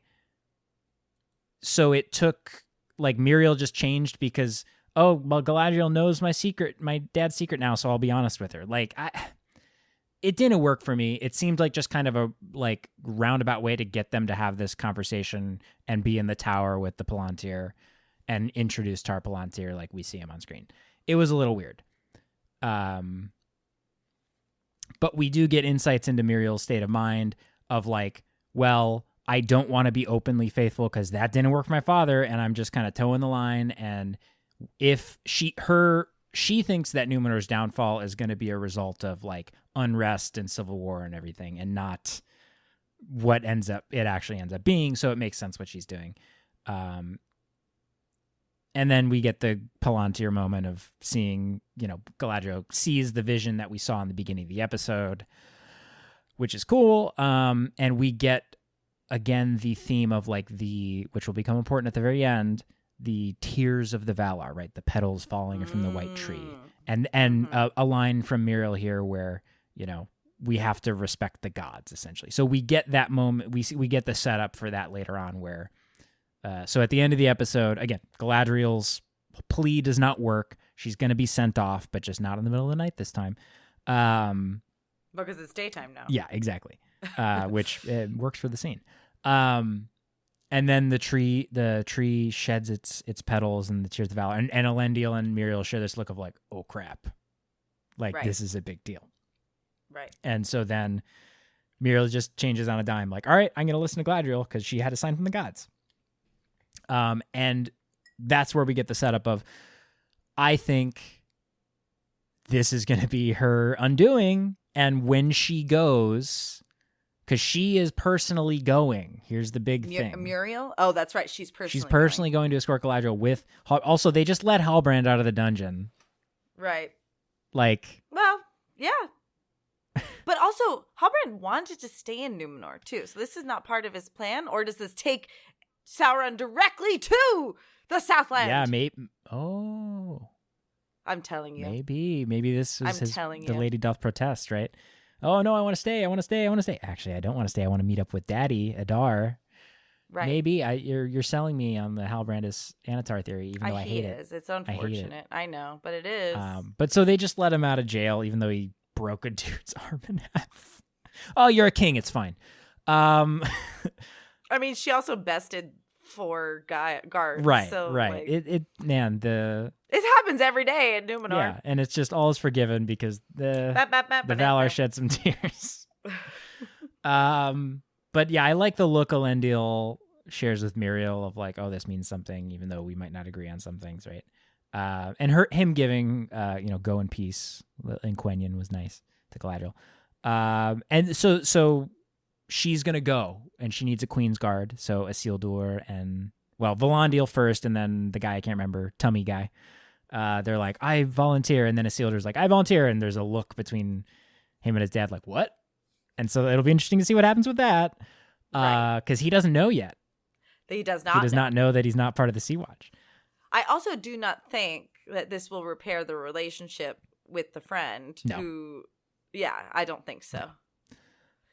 so it took, like, Miriel just changed because, oh, well, Galadriel knows my secret, my dad's secret now, so I'll be honest with her. Like, it didn't work for me. It seemed like just kind of a, like, roundabout way to get them to have this conversation and be in the tower with the Palantir and introduce Tar Palantir like we see him on screen. It was a little weird. But we do get insights into Miriel's state of mind of like, well, I don't want to be openly faithful because that didn't work for my father, and I'm just kind of towing the line. And if she thinks that Numenor's downfall is going to be a result of like unrest and civil war and everything, and not what it actually ends up being. So it makes sense what she's doing. And then we get the Palantir moment of seeing, Galadriel sees the vision that we saw in the beginning of the episode, which is cool. And we get, again, the theme of like which will become important at the very end, the tears of the Valar, right? The petals falling from the white tree. And a line from Muriel here where, we have to respect the gods, essentially. So we get that moment. We get the setup for that later on where, so at the end of the episode, again, Galadriel's plea does not work. She's going to be sent off, but just not in the middle of the night this time. Because it's daytime now. Yeah, exactly. Which works for the scene. And then the tree sheds its petals and the tears of Valor. And Elendil and Muriel share this look of like, oh crap. Like, This is a big deal. Right. And so then Muriel just changes on a dime, like, all right, I'm going to listen to Galadriel because she had a sign from the gods. And that's where we get the setup of, I think this is going to be her undoing. And when she goes, because she is personally going, here's the big thing. Muriel? Oh, that's right. She's personally going to escort Galadriel with, also, they just let Halbrand out of the dungeon. Right. Like. Well, yeah. But also, Halbrand wanted to stay in Numenor, too. So this is not part of his plan? Or does this take Sauron directly to the Southland? Yeah, maybe. Oh. I'm telling you. Maybe this was the lady doth protest, right? Oh, no, I want to stay. Actually, I don't want to stay. I want to meet up with Daddy, Adar. Right. Maybe. You're selling me on the Halbrandis Anatar theory, even though I hate it. It's unfortunate. I know, but it is. But so they just let him out of jail, even though he broke a dude's arm in half. Oh, you're a king. It's fine. I mean, she also bested 4 guards. Right, so, right. Like, it happens every day in Numenor. Yeah, and it's just all is forgiven because the Valar shed some tears. But yeah, I like the look Elendil shares with Muriel of like, oh, this means something, even though we might not agree on some things, right? And him giving, go in peace in Quenya was nice to Galadriel. And so she's going to go, and she needs a Queen's Guard. So Isildur and, Valandil first, and then the guy I can't remember, Tummy guy. They're like, I volunteer. And then Isildur's like, I volunteer. And there's a look between him and his dad like, what? And so it'll be interesting to see what happens with that. Because he doesn't know yet. He does not. He does not know that he's not part of the Sea Watch. I also do not think that this will repair the relationship with the friend who, I don't think so.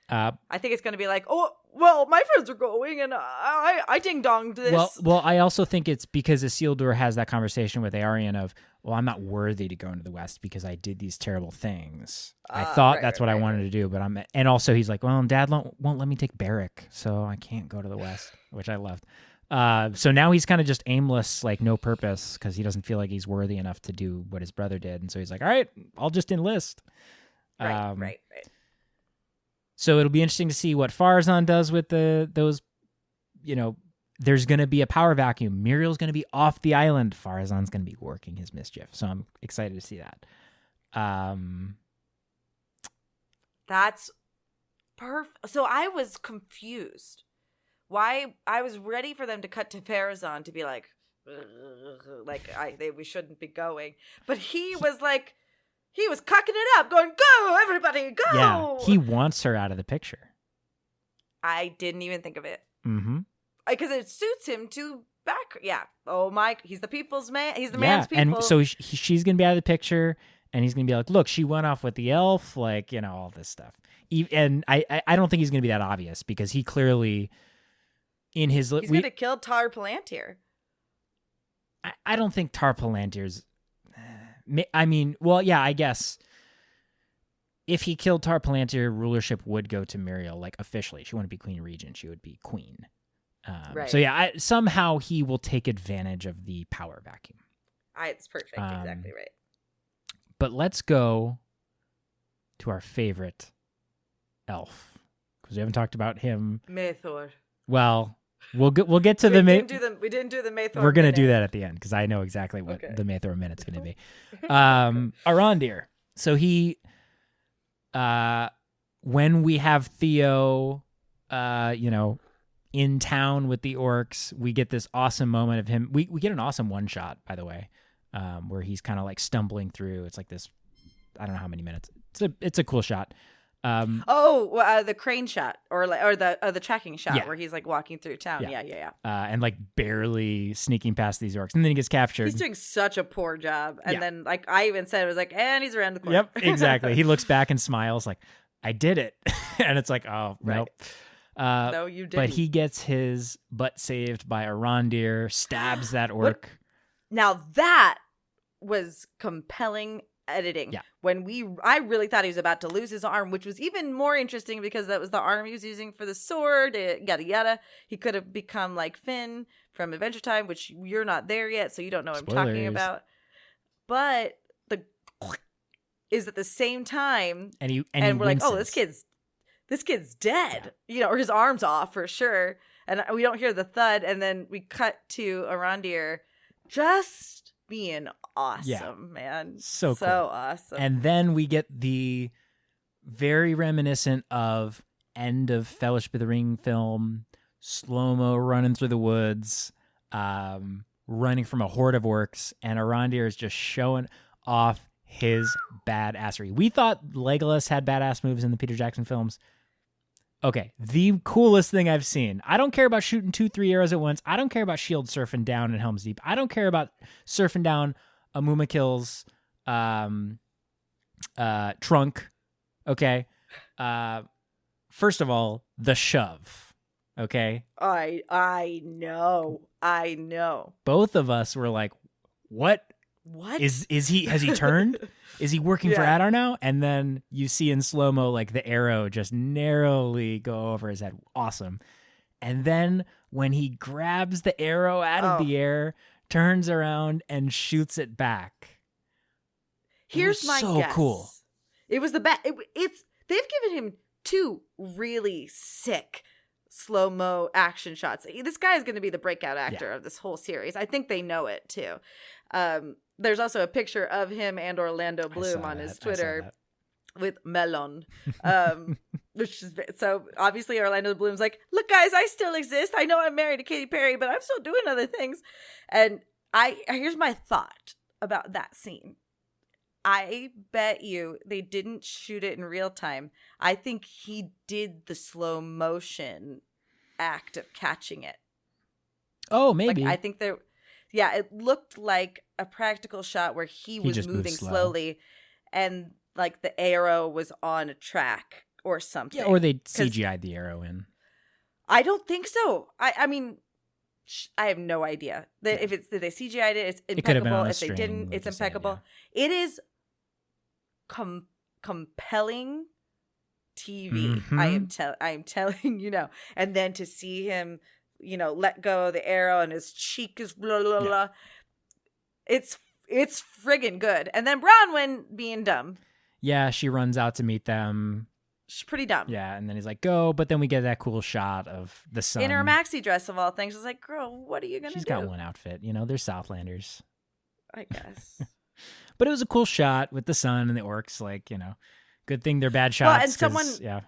I think it's going to be like, oh, well, my friends are going and I ding-donged this. Well, I also think it's because Isildur has that conversation with Aryan of, well, I'm not worthy to go into the West because I did these terrible things. I thought that's what I wanted to do, but and also he's like, well, Dad won't let me take Beric, so I can't go to the West, which I loved. So now he's kind of just aimless, like no purpose, because he doesn't feel like he's worthy enough to do what his brother did. And so he's like, all right, I'll just enlist. Right. So it'll be interesting to see what Farazan does with those, there's going to be a power vacuum. Muriel's going to be off the island. Farazan's going to be working his mischief. So I'm excited to see that. That's perfect. So I was confused. Why I was ready for them to cut to Farazan to be like we shouldn't be going, but he was like, he was cocking it up, going, "Go, everybody, go!" Yeah, he wants her out of the picture. I didn't even think of it. Mm-hmm. Because it suits him to back. Yeah. Oh, Mike, he's the people's man. He's the man's people. And so she's gonna be out of the picture, and he's gonna be like, "Look, she went off with the elf," like all this stuff. And I don't think he's gonna be that obvious because he clearly. He's going to kill Tar Palantir. I don't think Tar Palantir's... I guess if he killed Tar Palantir, rulership would go to Muriel, like officially. She wouldn't be Queen Regent. She would be Queen. Right. So somehow he will take advantage of the power vacuum. It's perfect. Exactly right. But let's go to our favorite elf. Because we haven't talked about him. Maethor. Well... We'll get to we didn't do the Maethor. We're gonna do that at the end because I know exactly what the Maethor minute's gonna be. Arondir. So he, when we have Theo, in town with the orcs, we get this awesome moment of him. We get an awesome one shot, by the way, where he's kind of like stumbling through. It's like this, I don't know how many minutes. It's a cool shot. The crane shot or the tracking shot where he's like walking through town. Yeah. And like barely sneaking past these orcs, and then he gets captured. He's doing such a poor job. And then like I even said, it was like, and he's around the corner. Yep, exactly. He looks back and smiles like, I did it. And it's like, oh, nope. No, you didn't. But he gets his butt saved by Arondir, stabs that orc. Now that was compelling editing. Yeah. I really thought he was about to lose his arm, which was even more interesting because that was the arm he was using for the sword, yada yada. He could have become like Finn from Adventure Time, which you're not there yet, so you don't know what I'm talking about. But the is at the same time, and we're like, oh, this kid's dead, or his arm's off for sure. And we don't hear the thud, and then we cut to Arondir just being awesome, man. So cool. Awesome. And then we get the very reminiscent of end of Fellowship of the Ring film, slow-mo running through the woods, running from a horde of orcs, and Arondir is just showing off his badassery. We thought Legolas had badass moves in the Peter Jackson films. Okay, the coolest thing I've seen. I don't care about shooting 2-3 arrows at once. I don't care about shield surfing down in Helm's Deep. I don't care about surfing down a Mumakil's trunk. Okay. First of all, the shove. Okay. I know. Both of us were like, what? What has he turned? Is he working for Adar now? And then you see in slow-mo like the arrow just narrowly go over his head. Awesome. And then when he grabs the arrow out of the air, turns around and shoots it back. Here's my so guess. Cool. It was the best. They've given him 2 really sick slow-mo action shots. This guy is going to be the breakout actor of this whole series. I think they know it too. There's also a picture of him and Orlando Bloom on his Twitter with mellon, which is so obviously Orlando Bloom's like, look guys, I still exist. I know I'm married to Katy Perry, but I'm still doing other things. And here's my thought about that scene. I bet you they didn't shoot it in real time. I think he did the slow motion act of catching it. Oh, maybe. Like, I think there. Yeah, it looked like a practical shot where he was moving slowly and like the arrow was on a track or something. Yeah, or they CGI'd the arrow in. I don't think so. I mean, I have no idea. If they CGI'd it, it's impeccable. If they didn't, it's impeccable. It is compelling TV. Mm-hmm. I am telling you now. And then to see him, let go of the arrow and his cheek is blah, blah, blah. It's friggin' good. And then Bronwyn being dumb. Yeah, she runs out to meet them. She's pretty dumb. Yeah, and then he's like, go. But then we get that cool shot of the sun. In her maxi dress of all things. It's like, girl, what are you going to do? She's got one outfit. They're Southlanders. I guess. But it was a cool shot with the sun and the orcs. Like, good thing they're bad shots. Well, and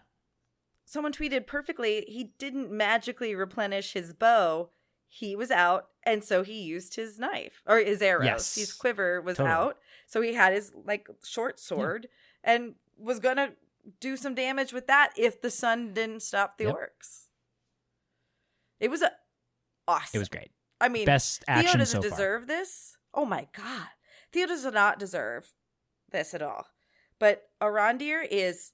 someone tweeted perfectly, he didn't magically replenish his bow. He was out, and so he used his knife or his arrows. Yes. His quiver was out, so he had his short sword and was gonna do some damage with that if the sun didn't stop the orcs. It was awesome. It was great. I mean, best action Theo doesn't so far. deserve this. Oh my god, Theo does not deserve this at all. But Arondir is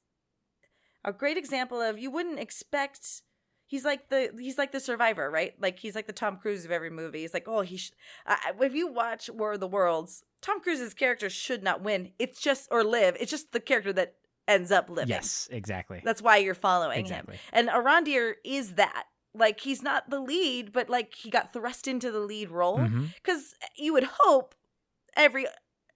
a great example of, you wouldn't expect. He's like the survivor, right? Like he's like the Tom Cruise of every movie. He's like, oh, if you watch War of the Worlds, Tom Cruise's character should not win. It's just or live. It's just the character that ends up living. Yes, exactly. That's why you're following him. And Arondir is that. Like he's not the lead, but like he got thrust into the lead role because you would hope every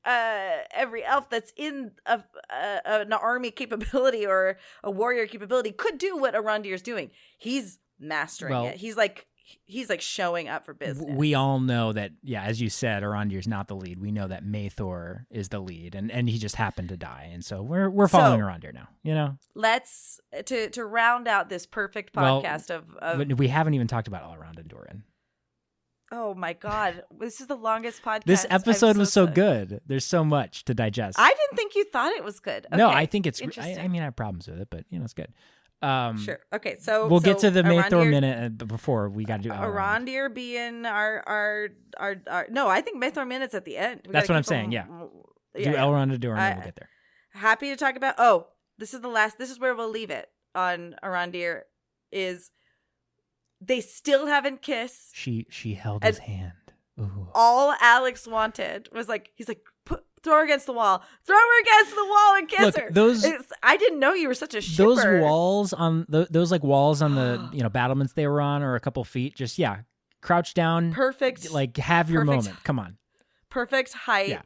elf that's in an army capability or a warrior capability could do what Arondir's doing. He's mastering it. He's like he's like showing up for business. We all know that, as you said, Arondir's not the lead. We know that Maethor is the lead, and he just happened to die, and so we're following Arondir now. You know, let's to round out this perfect podcast of we haven't even talked about Elrond and Durin. Oh my God, this is the longest podcast. This episode was so good. There's so much to digest. I didn't think you thought it was good. Okay. No, I think it's. I mean, I have problems with it, but it's good. Sure. Okay. So we'll get to the Maethor minute before we got to do Arondir being our. No, I think Maethor minute's at the end. That's what I'm saying. Do Elrond and Durin, and we'll get there. Happy to talk about. Oh, this is the last. This is where we'll leave it on Arondir. Is they still haven't kissed. She held his hand. Ooh. All Alex wanted was he's like. Throw her against the wall. Throw her against the wall and kiss her. I didn't know you were such a shipper. Those walls on those walls on the battlements they were on, or a couple feet. Just crouch down. Perfect. Have your moment. Come on. Perfect height. Yeah.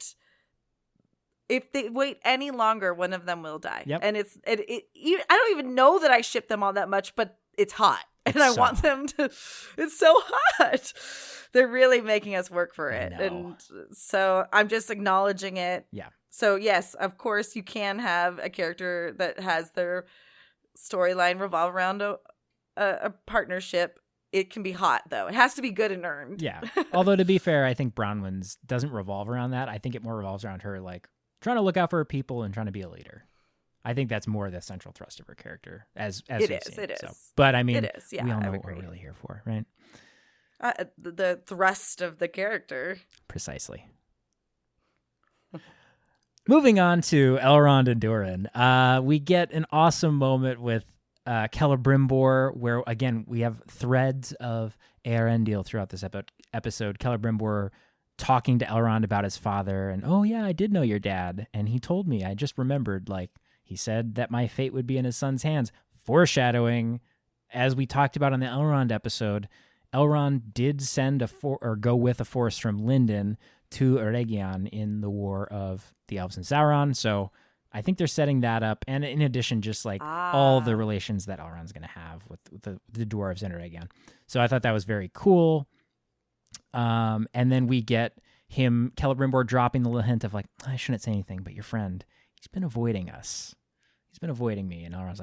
If they wait any longer, one of them will die. Yep. And I don't even know that I ship them all that much, but it's hot. And I want them to. It's so hot. They're really making us work for it. And so I'm just acknowledging it. Yeah. So, yes, of course, you can have a character that has their storyline revolve around a partnership. It can be hot, though. It has to be good and earned. Yeah. Although, to be fair, I think Bronwyn's doesn't revolve around that. I think it more revolves around her, trying to look out for her people and trying to be a leader. I think that's more the central thrust of her character, as it is. It is. So. But I mean, it is. Yeah, we all know what we're really here for, right? The thrust of the character. Precisely. Moving on to Elrond and Durin, we get an awesome moment with Celebrimbor, where again we have threads of Eärendil throughout this episode. Celebrimbor talking to Elrond about his father, and I did know your dad, and he told me. I just remembered, he said that my fate would be in his son's hands. Foreshadowing, as we talked about on the Elrond episode, Elrond did send go with a force from Lindon to Eregion in the War of the Elves and Sauron. So I think they're setting that up, and in addition, just all the relations that Elrond's going to have with the dwarves in Eregion. So I thought that was very cool. And then we get Celebrimbor dropping the little hint of I shouldn't say anything, but your friend, he's been avoiding us. He's been avoiding me. And Elrond's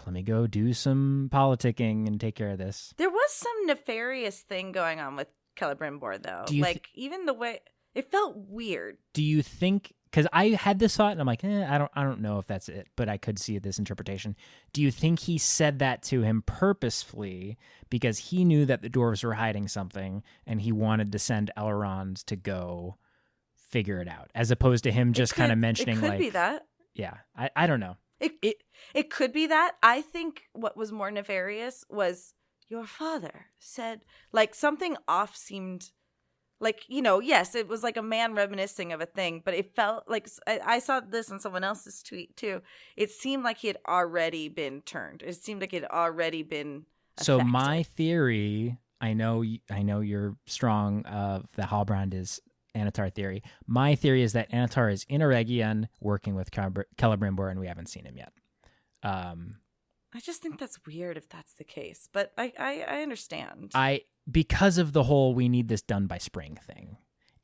let me go do some politicking and take care of this. There was some nefarious thing going on with Celebrimbor, though. Even the way it felt weird. Do you think? Because I had this thought, and I'm I don't know if that's it, but I could see this interpretation. Do you think he said that to him purposefully because he knew that the dwarves were hiding something, and he wanted to send Elrond to go figure it out, as opposed to him just kind of mentioning it could be that. Yeah, I don't know. It could be that. I think what was more nefarious was your father said something off seemed. Yes, it was a man reminiscing of a thing, but it felt I saw this on someone else's tweet too. It seemed like he had already been turned. It seemed like it had already been affected. So my theory, I know you're strong of the Halbrand is Anatar theory. My theory is that Anatar is in Eregion working with Celebrimbor, and we haven't seen him yet. I just think that's weird if that's the case, but I understand. Because of the whole we need this done by spring thing.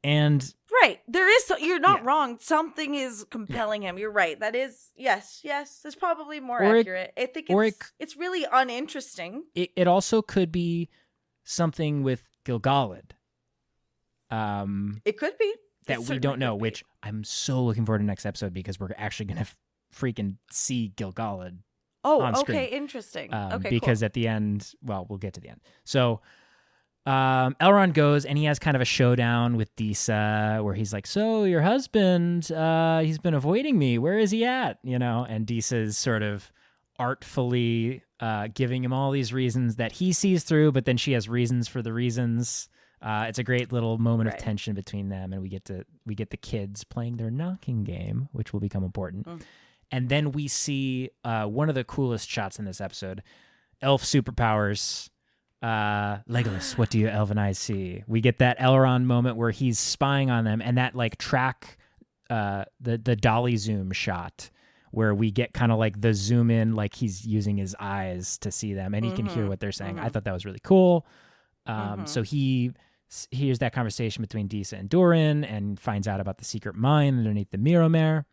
And right. There is you're not wrong. Something is compelling him. You're right. That is yes. That's probably more accurate. I think it's really uninteresting. It also could be something with Gil-galad. It could be. That we don't know, which I'm so looking forward to next episode because we're actually going to freaking see Gil-galad. Oh, okay, interesting. Because at the end, we'll get to the end. So Elrond goes and he has kind of a showdown with Disa where he's like, so your husband, he's been avoiding me. Where is he at? And Disa's sort of artfully giving him all these reasons that he sees through, but then she has reasons for the reasons. It's a great little moment of tension between them, and we get the kids playing their knocking game, which will become important. And then we see one of the coolest shots in this episode, elf superpowers. Legolas, what do your elven eyes see? We get that Elrond moment where he's spying on them, and that track, the dolly zoom shot where we get kind of the zoom in, he's using his eyes to see them, and he can hear what they're saying. I thought that was really cool. So he hears that conversation between Disa and Durin and finds out about the secret mine underneath the Miromare,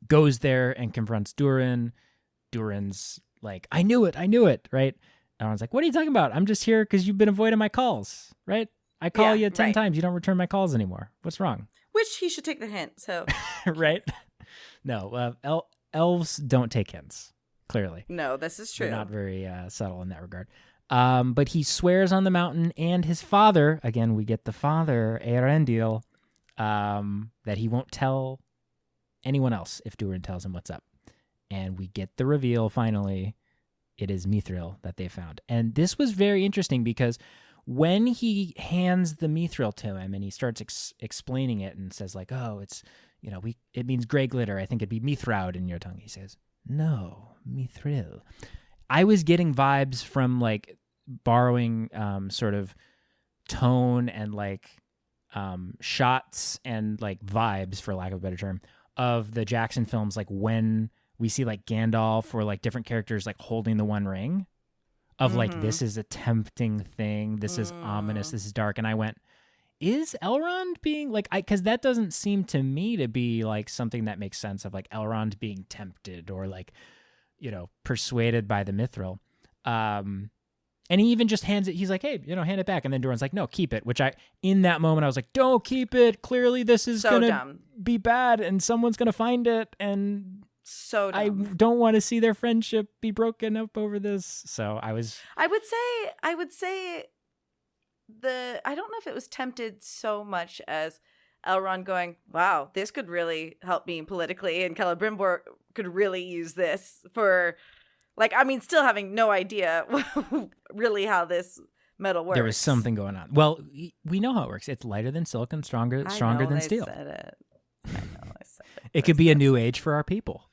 goes there and confronts Durin. Durin's like, I knew it, right? Elrond's like, what are you talking about? I'm just here because you've been avoiding my calls, right? I call you 10 times. You don't return my calls anymore. What's wrong? Which he should take the hint, so. Right? No, elves don't take hints, clearly. No, this is true. They're not very subtle in that regard. But he swears on the mountain and his father, again, we get the father, Eärendil, that he won't tell anyone else if Durin tells him what's up. And we get the reveal, finally, it is Mithril that they found. And this was very interesting because when he hands the Mithril to him and he starts explaining it and says like, oh, it's, it means gray glitter. I think it'd be Mithraud in your tongue. He says, no, Mithril. I was getting vibes from like borrowing sort of tone and like shots and like vibes, for lack of a better term, of the Jackson films, like when we see like Gandalf or like different characters like holding the One Ring of like, this is a tempting thing. This is ominous. This is dark. And I went, is Elrond being like, because that doesn't seem to me to be like something that makes sense of like Elrond being tempted or like, persuaded by the Mithril. And he even just hands it. He's like, hey, hand it back. And then Durin's like, no, keep it. Which in that moment, I was like, don't keep it. Clearly this is going to be bad and someone's going to find it. And so dumb. I don't want to see their friendship be broken up over this. So I would say I don't know if it was tempted so much as Elrond going, wow, this could really help me politically, and Celebrimbor could really use this for, still having no idea really how this metal works. There was something going on. Well, we know how it works. It's lighter than silk and stronger than steel. I said it. It could be a new age for our people.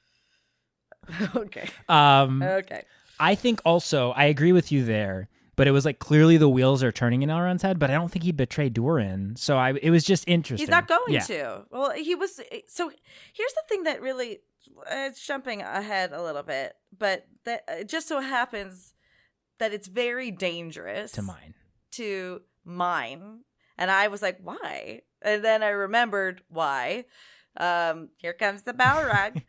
Okay. Okay. I think also, I agree with you there, but it was like clearly the wheels are turning in Elrond's head, but I don't think he betrayed Durin. So it was just interesting. He's not going to. Well, he was. So here's the thing that really, it's jumping ahead a little bit, but that it just so happens that it's very dangerous to mine. And I was like, why? And then I remembered why. Here comes the Balrog.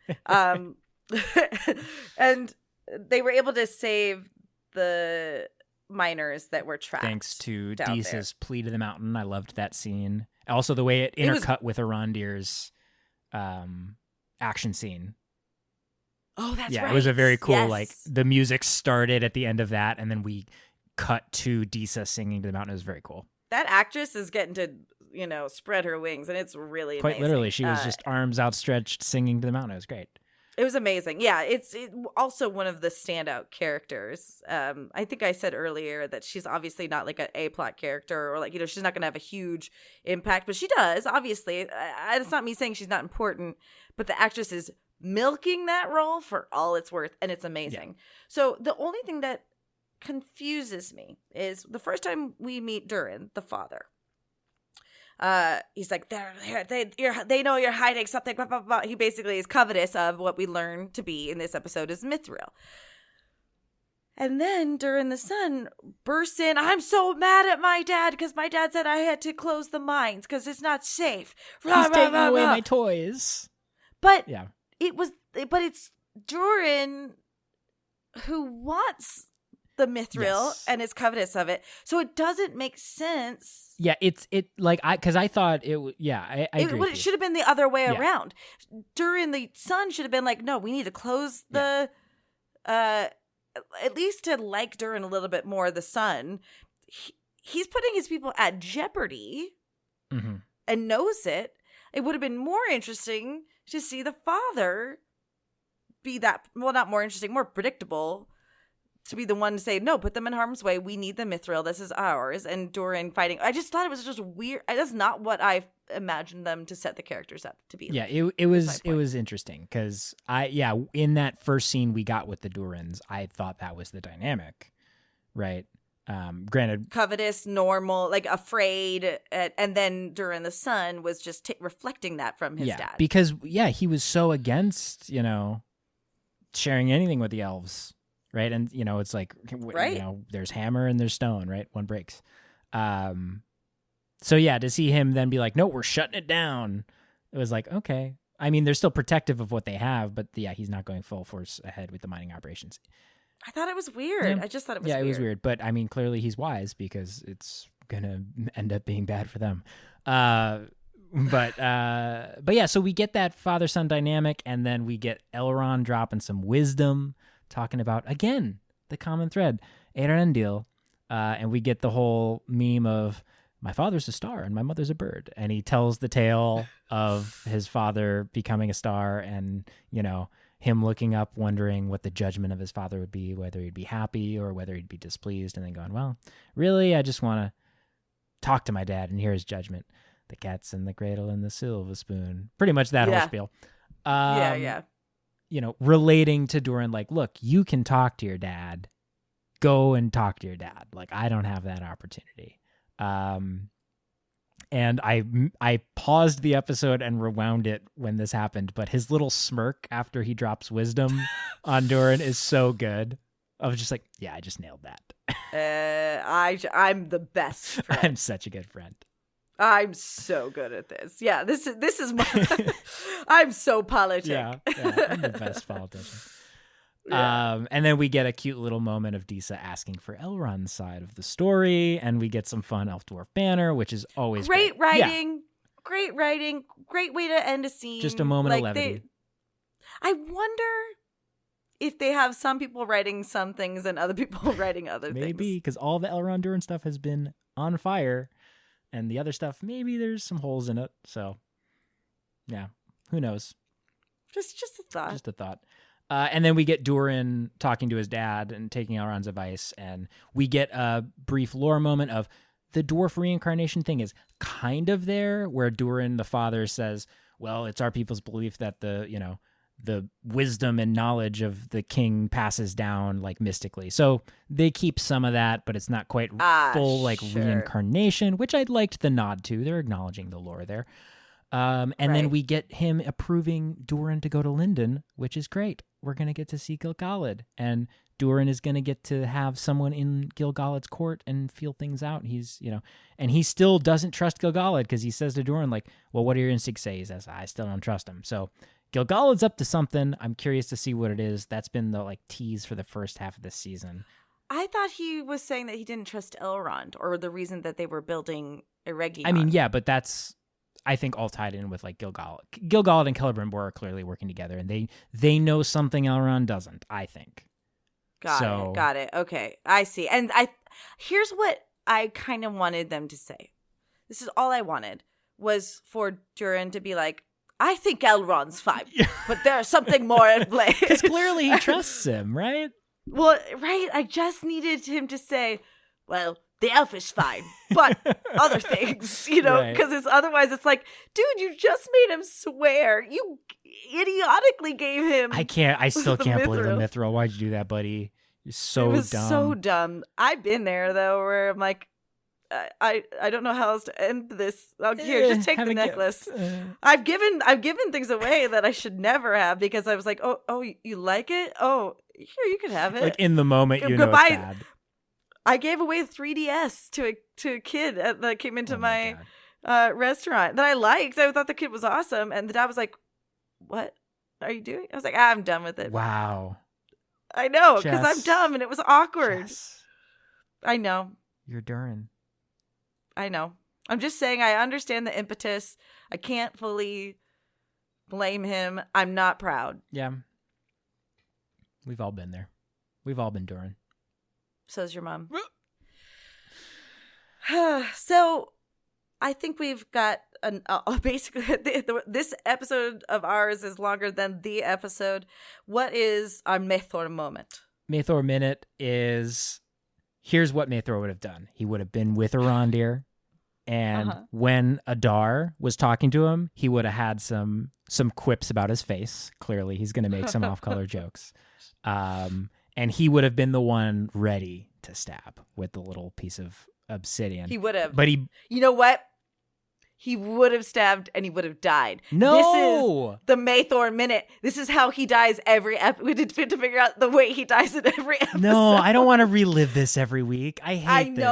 And they were able to save the miners that were trapped. Thanks to Disa's plea to the mountain. I loved that scene. Also, the way it intercut with Arondir's action scene. Oh, that's right. Yeah, it was a very cool, like, the music started at the end of that, and then we cut to Disa singing to the mountain. It was very cool. That actress is getting to, spread her wings, and it's really quite amazing. Literally. She was just arms outstretched singing to the mountain. It was great. It was amazing. Yeah, it's also one of the standout characters. I think I said earlier that she's obviously not like an A-plot character or like, she's not going to have a huge impact, but she does, obviously. It's not me saying she's not important, but the actress is milking that role for all it's worth, and it's amazing. Yeah. So the only thing that confuses me is the first time we meet Durin, the father. He's like, they know you're hiding something, blah, blah, blah. He basically is covetous of what we learn to be in this episode is Mithril. And then Durin the son bursts in, I'm so mad at my dad because my dad said I had to close the mines because it's not safe. He's taking away my toys. But it's Durin who wants the Mithril and is covetous of it. So it doesn't make sense. Yeah, because I thought it would, I agree. It should have been the other way around. Durin the son should have been like, no, we need to close the, at least to like Durin a little bit more, the son. He's putting his people at jeopardy and knows it. It would have been more interesting to see the father be that, well, not more interesting, more predictable, to be the one to say, no, put them in harm's way. We need the Mithril. This is ours. And Durin fighting. I just thought it was just weird. That's not what I imagined them to set the characters up to be. Yeah, it was interesting because in that first scene we got with the Durins, I thought that was the dynamic, right? Granted, covetous, normal, like afraid, and then Durin the son was just reflecting that from his dad. Because he was so against sharing anything with the elves. right? And, it's like, right. There's hammer and there's stone, right? One breaks. So yeah, to see him then be like, no, we're shutting it down. It was like, okay. I mean, they're still protective of what they have, but yeah, he's not going full force ahead with the mining operations. I thought it was weird. Yeah. I just thought it was weird. Yeah, it was weird. But I mean, clearly he's wise because it's going to end up being bad for them. But yeah, so we get that father-son dynamic, and then we get Elrond dropping some wisdom, talking about, again, the common thread, Eärendil, and we get the whole meme of, my father's a star and my mother's a bird. And he tells the tale of his father becoming a star and, him looking up, wondering what the judgment of his father would be, whether he'd be happy or whether he'd be displeased, and then going, well, really, I just want to talk to my dad and hear his judgment. The cat's in the cradle and the silver spoon. Pretty much that whole spiel. Yeah. Relating to Durin, like, look, you can talk to your dad. Go and talk to your dad. Like, I don't have that opportunity. And I paused the episode and rewound it when this happened, but his little smirk after he drops wisdom on Durin is so good. I was just like, yeah, I just nailed that. I'm the best friend. I'm such a good friend. I'm so good at this. Yeah, this is my I'm so politic. Yeah, I'm the best politician. Yeah. And then we get a cute little moment of Disa asking for Elrond's side of the story, and we get some fun elf dwarf banner, which is always great writing. Yeah. Great writing. Great way to end a scene. Just a moment of levity. I wonder if they have some people writing some things and other people writing other things. Maybe, because all the Elrond Durin stuff has been on fire, and the other stuff, maybe there's some holes in it. So, yeah, who knows? Just a thought. Just a thought. And then we get Durin talking to his dad and taking Elrond's advice, and we get a brief lore moment of the dwarf reincarnation thing is kind of there, where Durin, the father, says, well, it's our people's belief that the wisdom and knowledge of the king passes down like mystically. So they keep some of that, but it's not quite full reincarnation, which I liked the nod to. They're acknowledging the lore there. And then we get him approving Durin to go to Lindon, which is great. We're going to get to see Gil-galad, and Durin is going to get to have someone in Gil-galad's court and feel things out. And he still doesn't trust Gil-galad because he says to Durin, like, well, what do your instincts say? He says, I still don't trust him. So Gil-galad's up to something. I'm curious to see what it is. That's been the tease for the first half of this season. I thought he was saying that he didn't trust Elrond, or the reason that they were building Eregion. I mean, yeah, but that's, I think, all tied in with Gil-galad. Gil-galad and Celebrimbor are clearly working together, and they know something Elrond doesn't, I think. Got it. Okay, I see. And here's what I kind of wanted them to say. This is all I wanted, was for Durin to be like, I think Elrond's fine, but there's something more at play. Because clearly he trusts him, right? Well, right. I just needed him to say, well, the elf is fine, but other things, because otherwise it's like, dude, you just made him swear. You idiotically gave him. I still can't believe the mithril. Why'd you do that, buddy? You're so dumb. It was so dumb. I've been there though, where I'm like, I don't know how else to end this. Here, just take the necklace. I've given things away that I should never have because I was like, oh, you like it? Oh, here, you can have it. Like in the moment, know it's bad. I gave away 3DS to a kid that came into my restaurant that I liked. I thought the kid was awesome. And the dad was like, what are you doing? I was like, I'm done with it. Wow. I know, because I'm dumb and it was awkward. Jess. I know. You're Durin. I know. I'm just saying I understand the impetus. I can't fully blame him. I'm not proud. Yeah. We've all been there. We've all been Durin. So's your mom. So I think we've got basically this episode of ours is longer than the episode. What is our Maethor moment? Maethor minute is, here's what Maethor would have done. He would have been with Arondir, and when Adar was talking to him, he would have had some quips about his face. Clearly, he's going to make some off-color jokes. And he would have been the one ready to stab with the little piece of obsidian. He would have. But you know what? he would have stabbed and he would have died. No! This is the Maythorn minute. This is how he dies every episode. We did to figure out the way he dies in every episode. No, I don't want to relive this every week. I hate this.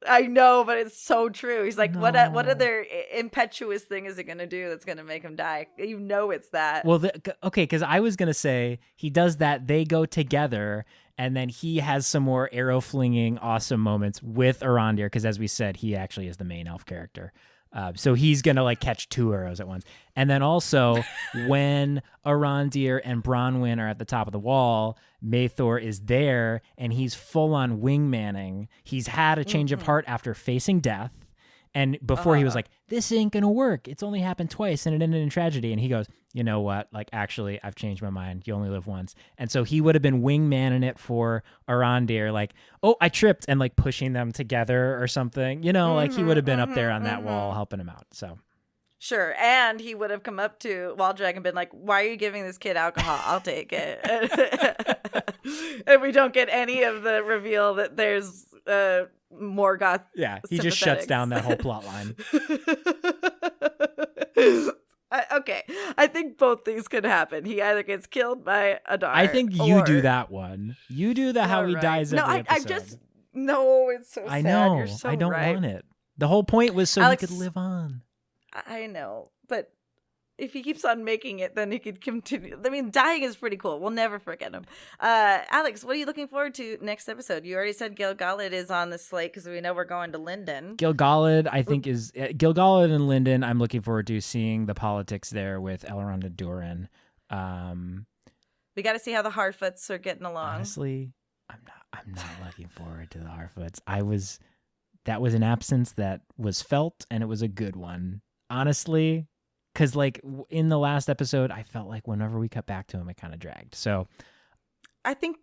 I know, but it's so true. He's like, what other impetuous thing is it going to do that's going to make him die? You know it's that. Well, okay, because I was going to say he does that. They go together, and then he has some more arrow-flinging awesome moments with Arondir, because as we said, he actually is the main elf character. So he's going to like catch 2 arrows at once. And then also when Arondir and Bronwyn are at the top of the wall, Maythor is there and he's full on wingmanning. He's had a change of heart after facing death. And before he was like, this ain't going to work. It's only happened twice and it ended in tragedy. And he goes, you know what? Like, actually, I've changed my mind. You only live once. And so he would have been wingmanning it for Arondir, like, oh, I tripped, and like pushing them together or something. You know, like he would have been up there on that wall helping him out. So. Sure. And he would have come up to Waldreg and been like, why are you giving this kid alcohol? I'll take it. And we don't get any of the reveal that there's Morgoth. Yeah, he just shuts down that whole plot line. Okay, I think both things could happen. He either gets killed by a dart. I think you do that one. You do the how he dies every episode. It's so sad. I know. You're so I don't right. want it. The whole point was so Alex, he could live on. I know, but if he keeps on making it, then he could continue. I mean, dying is pretty cool. We'll never forget him. Alex, what are you looking forward to next episode? You already said Gil-galad is on the slate because we know we're going to Linden. Gil-galad, I think, is Gil-galad and Linden. I'm looking forward to seeing the politics there with Elrond and Durin. We got to see how the Harfoots are getting along. Honestly, I'm not looking forward to the Harfoots. That was an absence that was felt, and it was a good one. Honestly. Because, like, in the last episode, I felt like whenever we cut back to him, it kind of dragged. So I think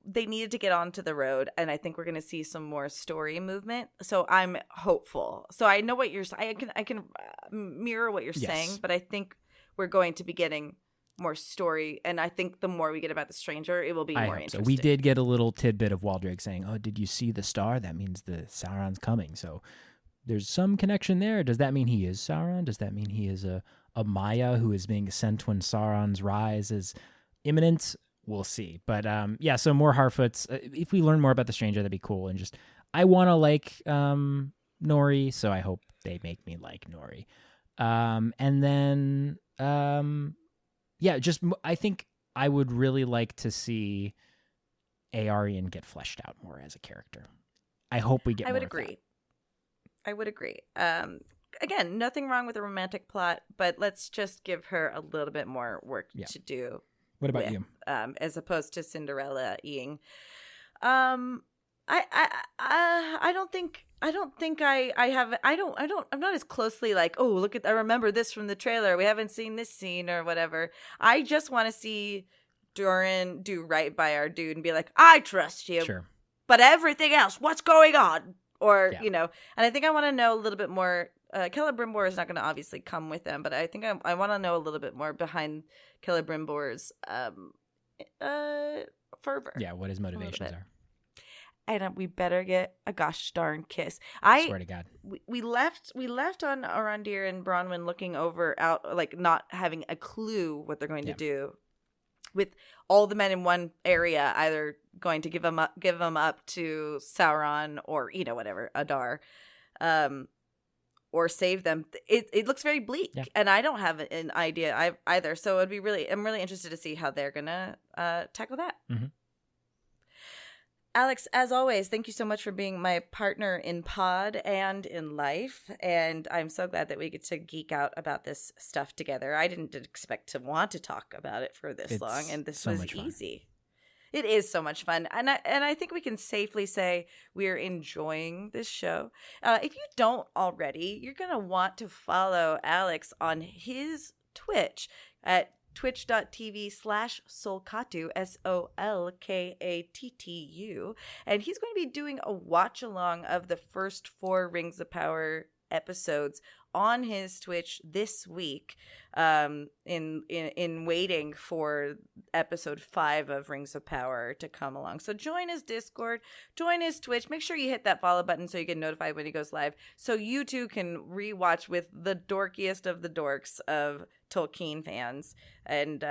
they needed to get onto the road, and I think we're going to see some more story movement. So I'm hopeful. So I know what you're saying. I can mirror what you're saying, but I think we're going to be getting more story. And I think the more we get about the stranger, it will be more interesting. So we did get a little tidbit of Waldreg saying, oh, did you see the star? That means the Sauron's coming. So there's some connection there. Does that mean he is Sauron? Does that mean he is a Maya who is being sent when Sauron's rise is imminent? We'll see. But so more Harfoots. If we learn more about the stranger, that'd be cool. And just, I want to like Nori, so I hope they make me like Nori. And then, I think I would really like to see Aarion get fleshed out more as a character. I hope we get more of that. I would agree. Again, nothing wrong with a romantic plot, but let's just give her a little bit more work to do. What about you? As opposed to Cinderella-ing. I'm not as closely like, oh, look I remember this from the trailer. We haven't seen this scene or whatever. I just want to see Durin do right by our dude and be like, I trust you. Sure. But everything else, what's going on? Or, and I think I want to know a little bit more. Celebrimbor's is not going to obviously come with them, but I think I want to know a little bit more behind Celebrimbor's fervor. Yeah, what his motivations are. And we better get a gosh darn kiss. I swear to God. We left on Arondir and Bronwyn looking out, like not having a clue what they're going to do. With all the men in one area, either going to give them up to Sauron or whatever, Adar, or save them. It looks very bleak, and I don't have an idea either. So I'm really interested to see how they're gonna tackle that. Mm-hmm. Alex, as always, thank you so much for being my partner in pod and in life. And I'm so glad that we get to geek out about this stuff together. I didn't expect to want to talk about it for this long, and this was easy. It is so much fun. And I think we can safely say we're enjoying this show. If you don't already, you're going to want to follow Alex on his Twitch at twitch.tv/Solkatu, SOLKATTU. And he's going to be doing a watch along of the first 4 Rings of Power episodes on his Twitch this week, in waiting for episode 5 of Rings of Power to come along. So join his Discord, join his Twitch. Make sure you hit that follow button so you get notified when he goes live, so you too can rewatch with the dorkiest of the dorks of Tolkien fans. And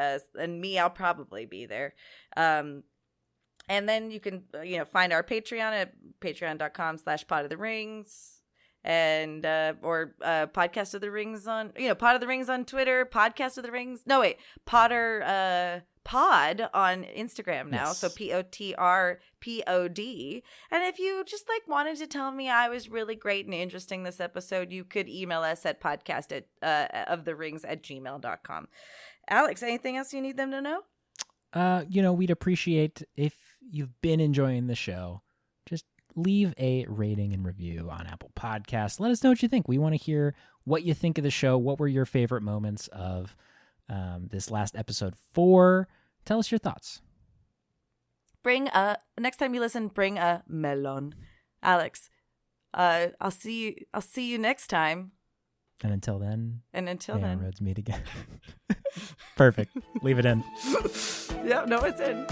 me, I'll probably be there. And then you can, find our Patreon at patreon.com/Pod of the Rings. And or Podcast of the Rings on Pod of the Rings on Twitter, Podcast of the Rings. No, wait, Potter Pod on Instagram now. Yes. So POTRPOD. And if you just wanted to tell me I was really great and interesting this episode, you could email us at podcast@oftherings@gmail.com. Alex, anything else you need them to know? We'd appreciate if you've been enjoying the show, just leave a rating and review on Apple Podcasts. Let us know what you think. We want to hear what you think of the show. What were your favorite moments of this last episode 4? Tell us your thoughts. Next time you listen, bring a melon. Alex, I'll see you next time. And until then, our roads meet again. Perfect. Leave it in. Yeah, no, it's in.